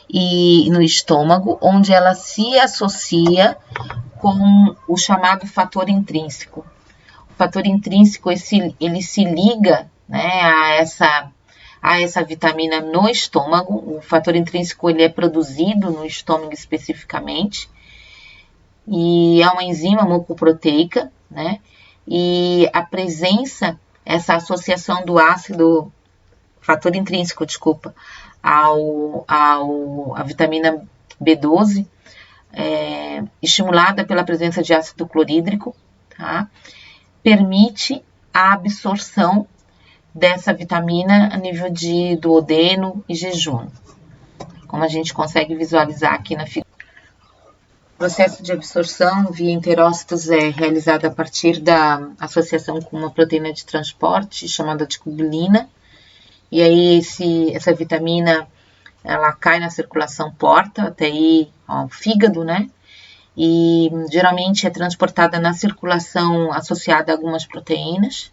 e no estômago, onde ela se associa com o chamado fator intrínseco. O fator intrínseco, ele se liga, né, a essa vitamina no estômago. O fator intrínseco, ele é produzido no estômago especificamente, e é uma enzima mucoproteica, né, e a presença, essa associação do ácido, fator intrínseco, a vitamina B12, estimulada pela presença de ácido clorídrico, tá? Permite a absorção dessa vitamina a nível de duodeno e jejum, como a gente consegue visualizar aqui na figura. O processo de absorção via enterócitos é realizado a partir da associação com uma proteína de transporte chamada de tubulina, e aí essa vitamina, ela cai na circulação porta até ir ao fígado, né? E geralmente é transportada na circulação associada a algumas proteínas,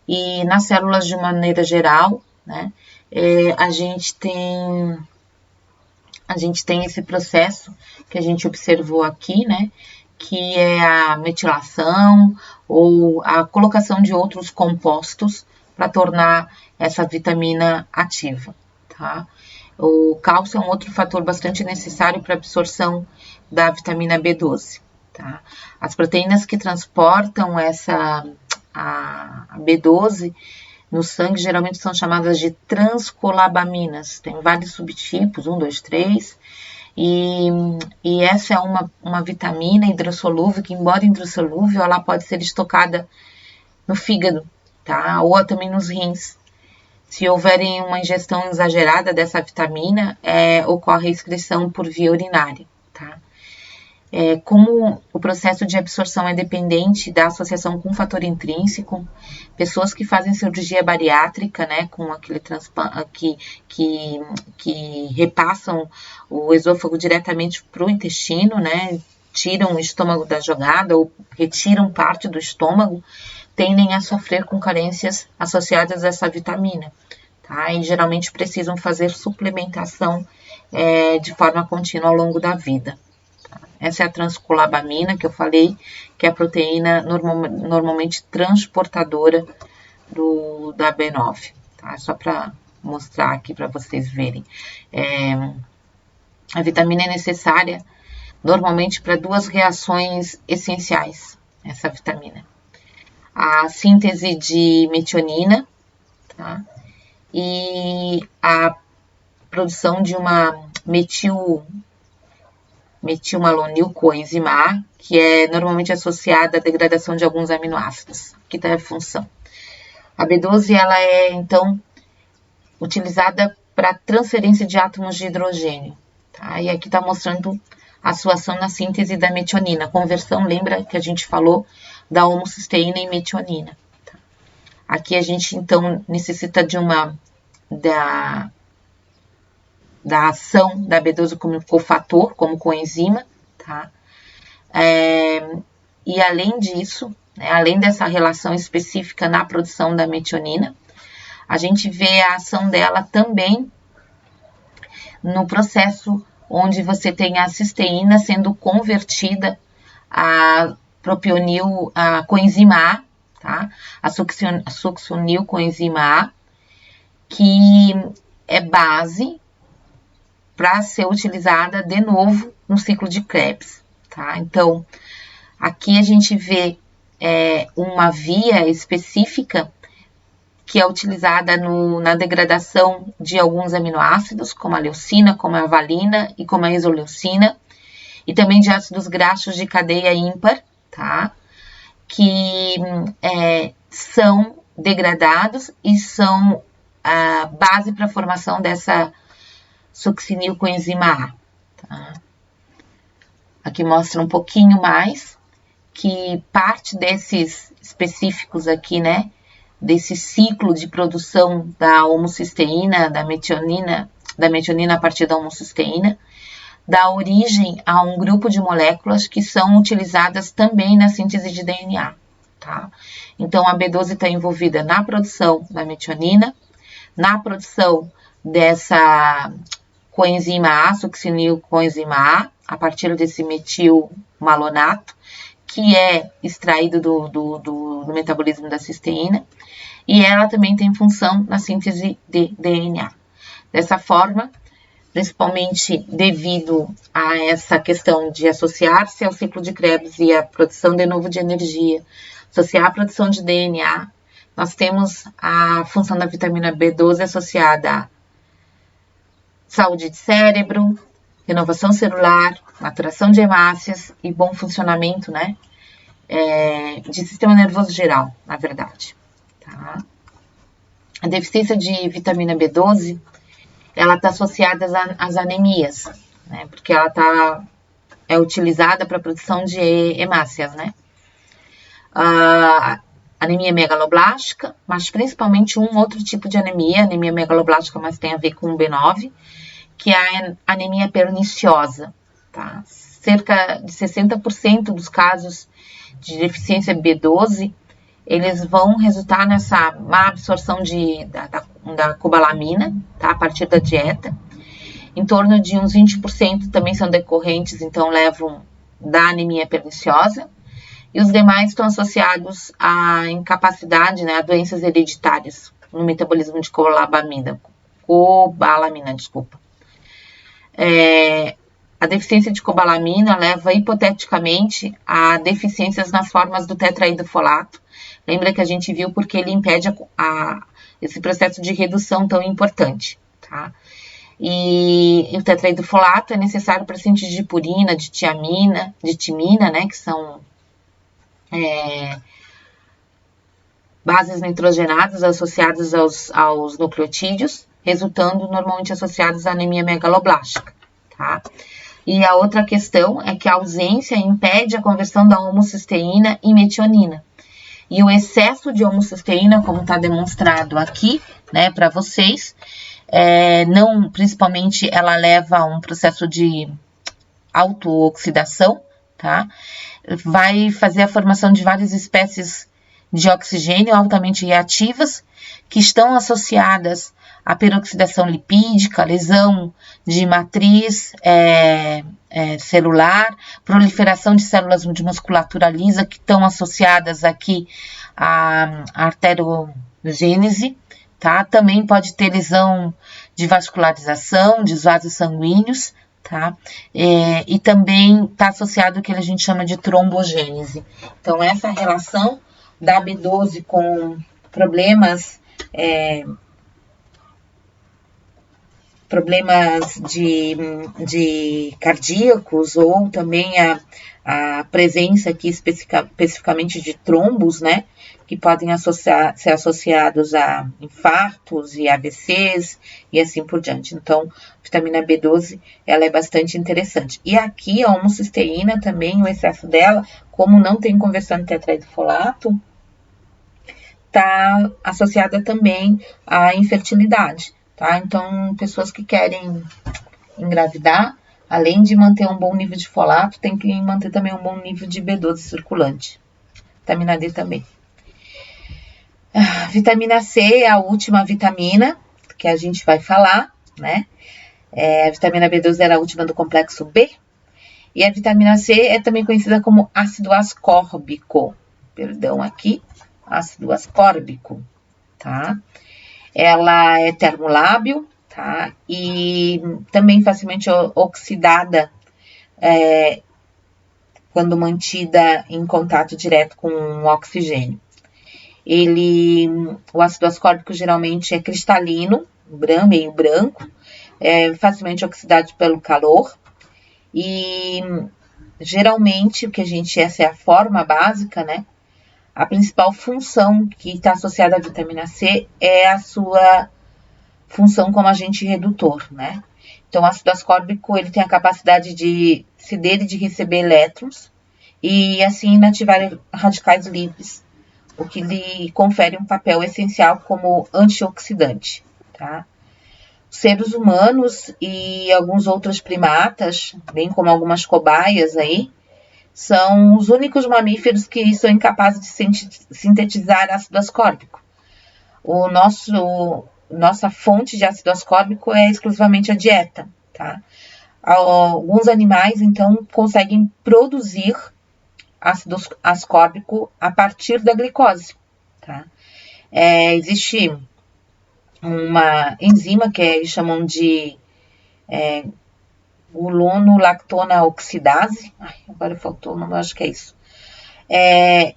E nas células, de maneira geral, né, a gente tem esse processo que a gente observou aqui, né, que é a metilação ou a colocação de outros compostos para tornar essa vitamina ativa, tá? O cálcio é um outro fator bastante necessário para a absorção da vitamina B12, tá? As proteínas que transportam a B12 no sangue geralmente são chamadas de transcolabaminas. Tem vários subtipos, 1, 2, 3. E essa é uma vitamina hidrossolúvel, que embora hidrossolúvel, ela pode ser estocada no fígado, tá? Ou também nos rins. Se houverem uma ingestão exagerada dessa vitamina, ocorre a excreção por via urinária, tá? Como o processo de absorção é dependente da associação com o fator intrínseco, pessoas que fazem cirurgia bariátrica, né, com aquele transplante que repassam o esôfago diretamente para o intestino, né, tiram o estômago da jogada ou retiram parte do estômago, tendem a sofrer com carências associadas a essa vitamina, tá? E geralmente precisam fazer suplementação de forma contínua ao longo da vida. Essa é a transcolabamina que eu falei, que é a proteína normalmente transportadora da B9, tá? Só para mostrar aqui para vocês verem. A vitamina é necessária normalmente para 2 reações essenciais, essa vitamina. A síntese de metionina, tá? E a produção de uma metilmalonil coenzima A, que é normalmente associada à degradação de alguns aminoácidos. Aqui está a função. A B12 ela é, então, utilizada para transferência de átomos de hidrogênio. Tá? E aqui está mostrando a sua ação na síntese da metionina. Conversão, lembra que a gente falou da homocisteína em metionina. Tá? Aqui a gente, então, necessita da ação da B12 como cofator, como coenzima, tá? E além disso, né, além dessa relação específica na produção da metionina, a gente vê a ação dela também no processo onde você tem a cisteína sendo convertida a propionil, a coenzima A, tá? A succinil coenzima A, que é base para ser utilizada de novo no ciclo de Krebs, tá? Então, aqui a gente vê uma via específica que é utilizada na degradação de alguns aminoácidos, como a leucina, como a valina e como a isoleucina, e também de ácidos graxos de cadeia ímpar, tá? Que são degradados e são a base para a formação dessa succinil coenzima A. Tá? Aqui mostra um pouquinho mais que parte desses específicos aqui, né, desse ciclo de produção da homocisteína, da metionina a partir da homocisteína, dá origem a um grupo de moléculas que são utilizadas também na síntese de DNA. Tá? Então, a B12 está envolvida na produção da metionina, na produção dessa coenzima A, succinil coenzima A partir desse metilmalonato, que é extraído do metabolismo da cisteína, e ela também tem função na síntese de DNA. Dessa forma, principalmente devido a essa questão de associar-se ao ciclo de Krebs e a produção de novo de energia, associar a produção de DNA, nós temos a função da vitamina B12 associada a saúde de cérebro, renovação celular, maturação de hemácias e bom funcionamento, né, de sistema nervoso geral, na verdade. Tá? A deficiência de vitamina B12, ela está associada às anemias, né, porque ela é utilizada para a produção de hemácias, né. Anemia megaloblástica, mas principalmente um outro tipo de anemia megaloblástica, mas tem a ver com o B9, que é a anemia perniciosa, tá? Cerca de 60% dos casos de deficiência B12 eles vão resultar nessa má absorção da cobalamina, tá? A partir da dieta. Em torno de uns 20% também são decorrentes, então levam da anemia perniciosa. E os demais estão associados à incapacidade, né, a doenças hereditárias no metabolismo de cobalamina, desculpa. A deficiência de cobalamina leva hipoteticamente a deficiências nas formas do tetraidrofolato. Lembra que a gente viu porque ele impede esse processo de redução tão importante, tá? E o tetraidrofolato é necessário para síntese de purina, de timina, né, que são bases nitrogenadas associadas aos nucleotídeos, resultando normalmente associados à anemia megaloblástica, tá? E a outra questão é que a ausência impede a conversão da homocisteína em metionina. E o excesso de homocisteína, como está demonstrado aqui, né, para vocês, principalmente ela leva a um processo de autooxidação, tá? Vai fazer a formação de várias espécies de oxigênio altamente reativas que estão associadas à peroxidação lipídica, lesão de matriz celular, proliferação de células de musculatura lisa que estão associadas aqui à arteriogênese, tá? Também pode ter lesão de vascularização, de vasos sanguíneos, tá? E também está associado ao que a gente chama de trombogênese. Então, essa relação da B12 com problemas de cardíacos ou também a presença aqui especificamente de trombos, né, que podem ser associados a infartos e AVCs e assim por diante. Então, vitamina B12, ela é bastante interessante. E aqui a homocisteína também, o excesso dela, como não tem conversão de tetraidrofolato, está associada também à infertilidade, tá? Então, pessoas que querem engravidar, além de manter um bom nível de folato, tem que manter também um bom nível de B12 circulante. Vitamina D também. Vitamina C é a última vitamina que a gente vai falar, né? A vitamina B12 era a última do complexo B. E a vitamina C é também conhecida como ácido ascórbico. Ácido ascórbico, tá? Ela é termolábil, tá? E também facilmente oxidada quando mantida em contato direto com o oxigênio. O ácido ascórbico geralmente é cristalino, meio branco, facilmente oxidado pelo calor. E geralmente essa é a forma básica, né? A principal função que está associada à vitamina C é a sua função como agente redutor, né? Então, o ácido ascórbico, ele tem a capacidade de ceder e de receber elétrons e, assim, inativar radicais livres, o que lhe confere um papel essencial como antioxidante, tá? Os seres humanos e alguns outros primatas, bem como algumas cobaias aí, são os únicos mamíferos que são incapazes de sintetizar ácido ascórbico. Nossa fonte de ácido ascórbico é exclusivamente a dieta, tá? Alguns animais, então, conseguem produzir ácido ascórbico a partir da glicose, tá? Existe uma enzima que eles chamam de gulonolactona oxidase, agora faltou o nome, acho que é isso,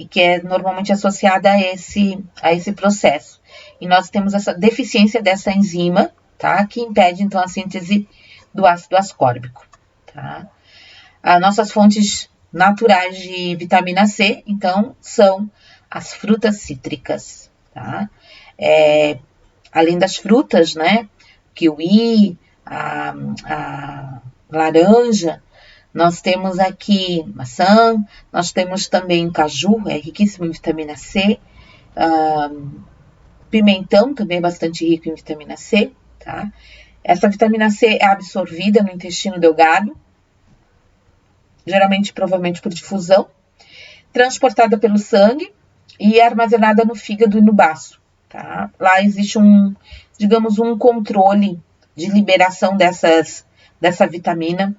que é normalmente associada a esse processo. E nós temos essa deficiência dessa enzima, tá? Que impede, então, a síntese do ácido ascórbico, tá? As nossas fontes naturais de vitamina C, então, são as frutas cítricas, tá? Além das frutas, né? Kiwi, a laranja, nós temos aqui maçã, nós temos também caju, é riquíssimo em vitamina C, pimentão também é bastante rico em vitamina C, tá? Essa vitamina C é absorvida no intestino delgado, geralmente, provavelmente por difusão, transportada pelo sangue e é armazenada no fígado e no baço, tá? Lá existe digamos, um controle de liberação dessa vitamina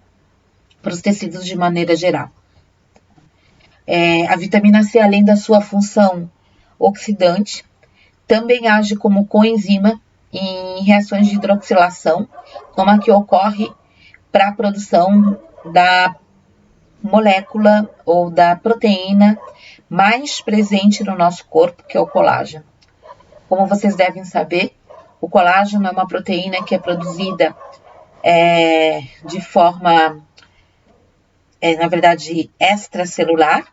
para os tecidos de maneira geral. A vitamina C, além da sua função oxidante, também age como coenzima em reações de hidroxilação, como a que ocorre para a produção da molécula ou da proteína mais presente no nosso corpo, que é o colágeno. Como vocês devem saber, o colágeno é uma proteína que é produzida de forma, na verdade, extracelular.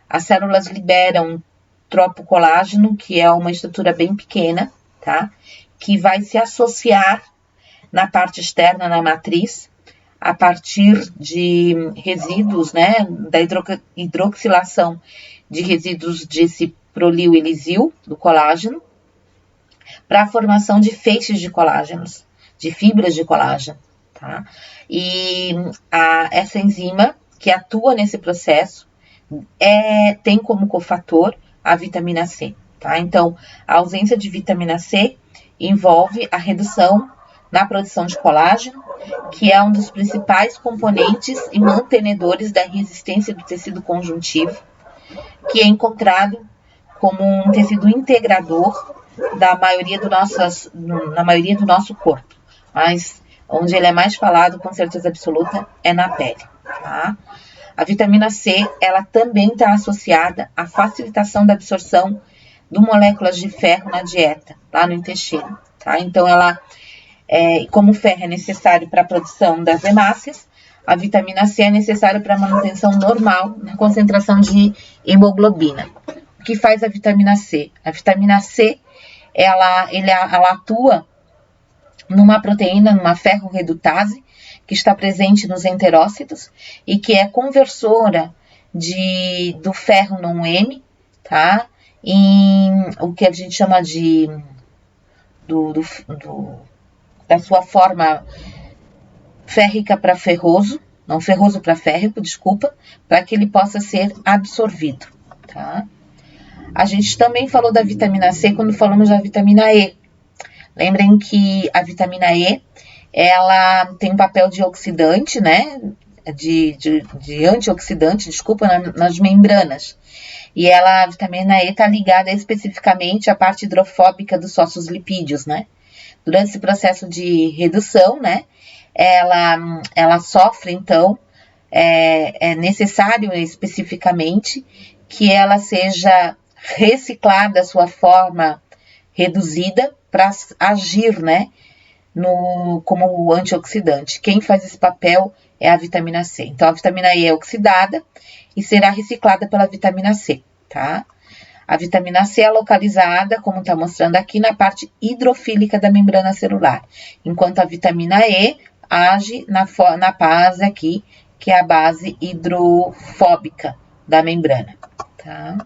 As células liberam tropocolágeno, que é uma estrutura bem pequena, tá? Que vai se associar na parte externa, na matriz, a partir de resíduos, né, da hidroxilação de resíduos de ciprolil e lisil, do colágeno, para a formação de feixes de colágenos, de fibras de colágeno, tá? E essa enzima que atua nesse processo tem como cofator a vitamina C, tá? Então, a ausência de vitamina C envolve a redução na produção de colágeno, que é um dos principais componentes e mantenedores da resistência do tecido conjuntivo, que é encontrado como um tecido integrador na maioria do nosso corpo, mas onde ele é mais falado, com certeza absoluta, é na pele, tá? A vitamina C, ela também está associada à facilitação da absorção de moléculas de ferro na dieta, lá no intestino, tá? Então, como o ferro é necessário para a produção das hemácias, a vitamina C é necessária para a manutenção normal na concentração de hemoglobina. O que faz a vitamina C? A vitamina C, ela atua numa proteína, numa ferro-redutase, que está presente nos enterócitos e que é conversora do ferro não M, tá? Em o que a gente chama da sua forma férrica para ferroso, não ferroso para férrico, desculpa, para que ele possa ser absorvido, tá? A gente também falou da vitamina C quando falamos da vitamina E. Lembrem que a vitamina E, ela tem um papel de oxidante, né? De antioxidante, desculpa, nas membranas. E a vitamina E está ligada especificamente à parte hidrofóbica dos fosfolipídios, né? Durante esse processo de redução, né? Ela sofre, então, é necessário especificamente que ela seja reciclada a sua forma reduzida para agir, né, como antioxidante. Quem faz esse papel é a vitamina C. Então, a vitamina E é oxidada e será reciclada pela vitamina C, tá? A vitamina C é localizada, como está mostrando aqui, na parte hidrofílica da membrana celular, enquanto a vitamina E age na base aqui, que é a base hidrofóbica da membrana, tá?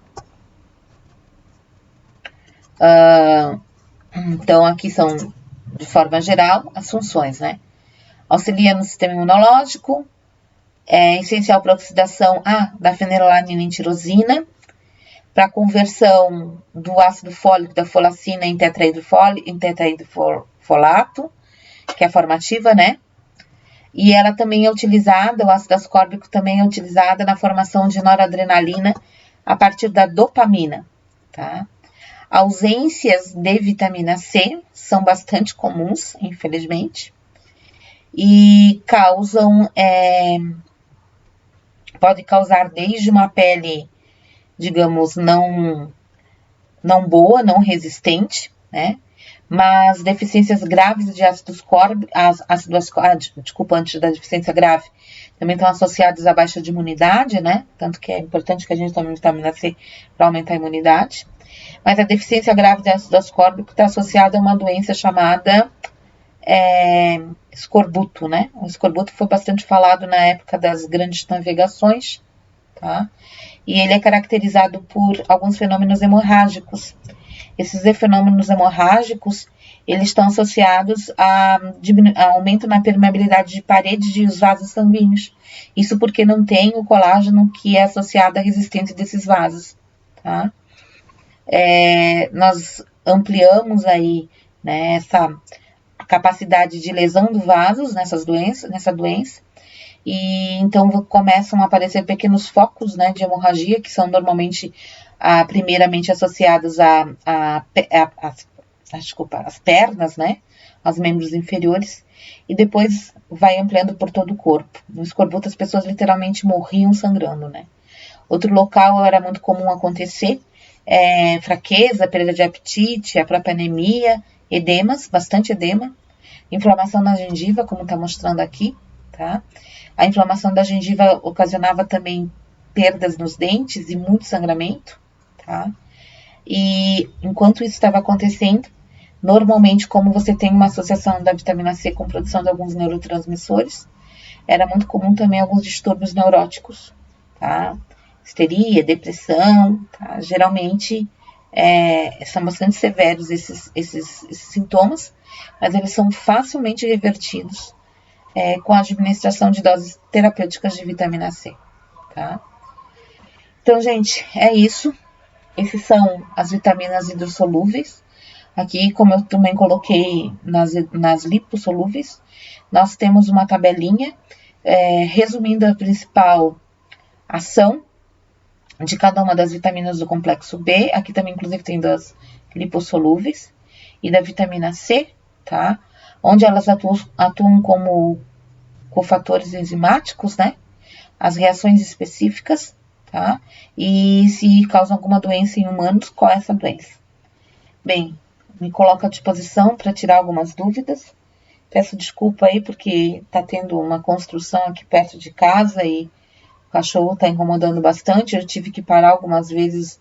Então, aqui são, de forma geral, as funções, né? Auxilia no sistema imunológico, é essencial para a oxidação da fenilalanina em tirosina, para a conversão do ácido fólico da folacina em tetraidrofolato, que é a formativa, né? E ela também é utilizada, o ácido ascórbico também é utilizada na formação de noradrenalina a partir da dopamina, tá? Ausências de vitamina C são bastante comuns, infelizmente, e pode causar desde uma pele, digamos, não boa, não resistente, né? Mas deficiências graves de ácido ascórbico, antes da deficiência grave, também estão associadas à baixa de imunidade, né? Tanto que é importante que a gente tome vitamina C para aumentar a imunidade. Mas a deficiência grave de ácido ascórbico está associada a uma doença chamada escorbuto, né? O escorbuto foi bastante falado na época das grandes navegações, tá? E ele é caracterizado por alguns fenômenos hemorrágicos. Esses fenômenos hemorrágicos, eles estão associados a aumento na permeabilidade de paredes e os vasos sanguíneos. Isso porque não tem o colágeno que é associado à resistência desses vasos, tá? nós ampliamos aí, né, essa capacidade de lesão do vasos nessa doença, e então começam a aparecer pequenos focos, né, de hemorragia, que são normalmente primeiramente associados às pernas, né, aos membros inferiores, e depois vai ampliando por todo o corpo. No escorbuto as pessoas literalmente morriam sangrando, né. Outro local era muito comum acontecer fraqueza, perda de apetite, a própria anemia, edemas, bastante edema, inflamação na gengiva, como está mostrando aqui, tá? A inflamação da gengiva ocasionava também perdas nos dentes e muito sangramento, tá? E enquanto isso estava acontecendo, normalmente, como você tem uma associação da vitamina C com produção de alguns neurotransmissores, era muito comum também alguns distúrbios neuróticos, tá? Histeria, depressão, tá? Geralmente são bastante severos esses sintomas, mas eles são facilmente revertidos com a administração de doses terapêuticas de vitamina C, tá? Então, gente, é isso. Esses são as vitaminas hidrossolúveis. Aqui, como eu também coloquei nas lipossolúveis, nós temos uma tabelinha resumindo a principal ação de cada uma das vitaminas do complexo B. Aqui também, inclusive, tem das lipossolúveis e da vitamina C, tá? Onde elas atuam como cofatores enzimáticos, né? As reações específicas, tá? E se causam alguma doença em humanos, qual é essa doença? Bem, me coloco à disposição para tirar algumas dúvidas. Peço desculpa aí porque tá tendo uma construção aqui perto de casa e o cachorro está incomodando bastante. Eu tive que parar algumas vezes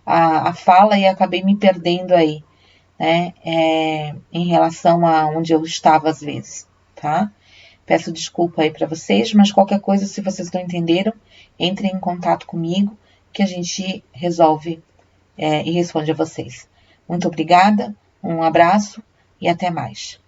a fala e acabei me perdendo aí, né? Em relação a onde eu estava às vezes, tá? Peço desculpa aí para vocês, mas qualquer coisa, se vocês não entenderam, entrem em contato comigo que a gente resolve e responde a vocês. Muito obrigada, um abraço e até mais.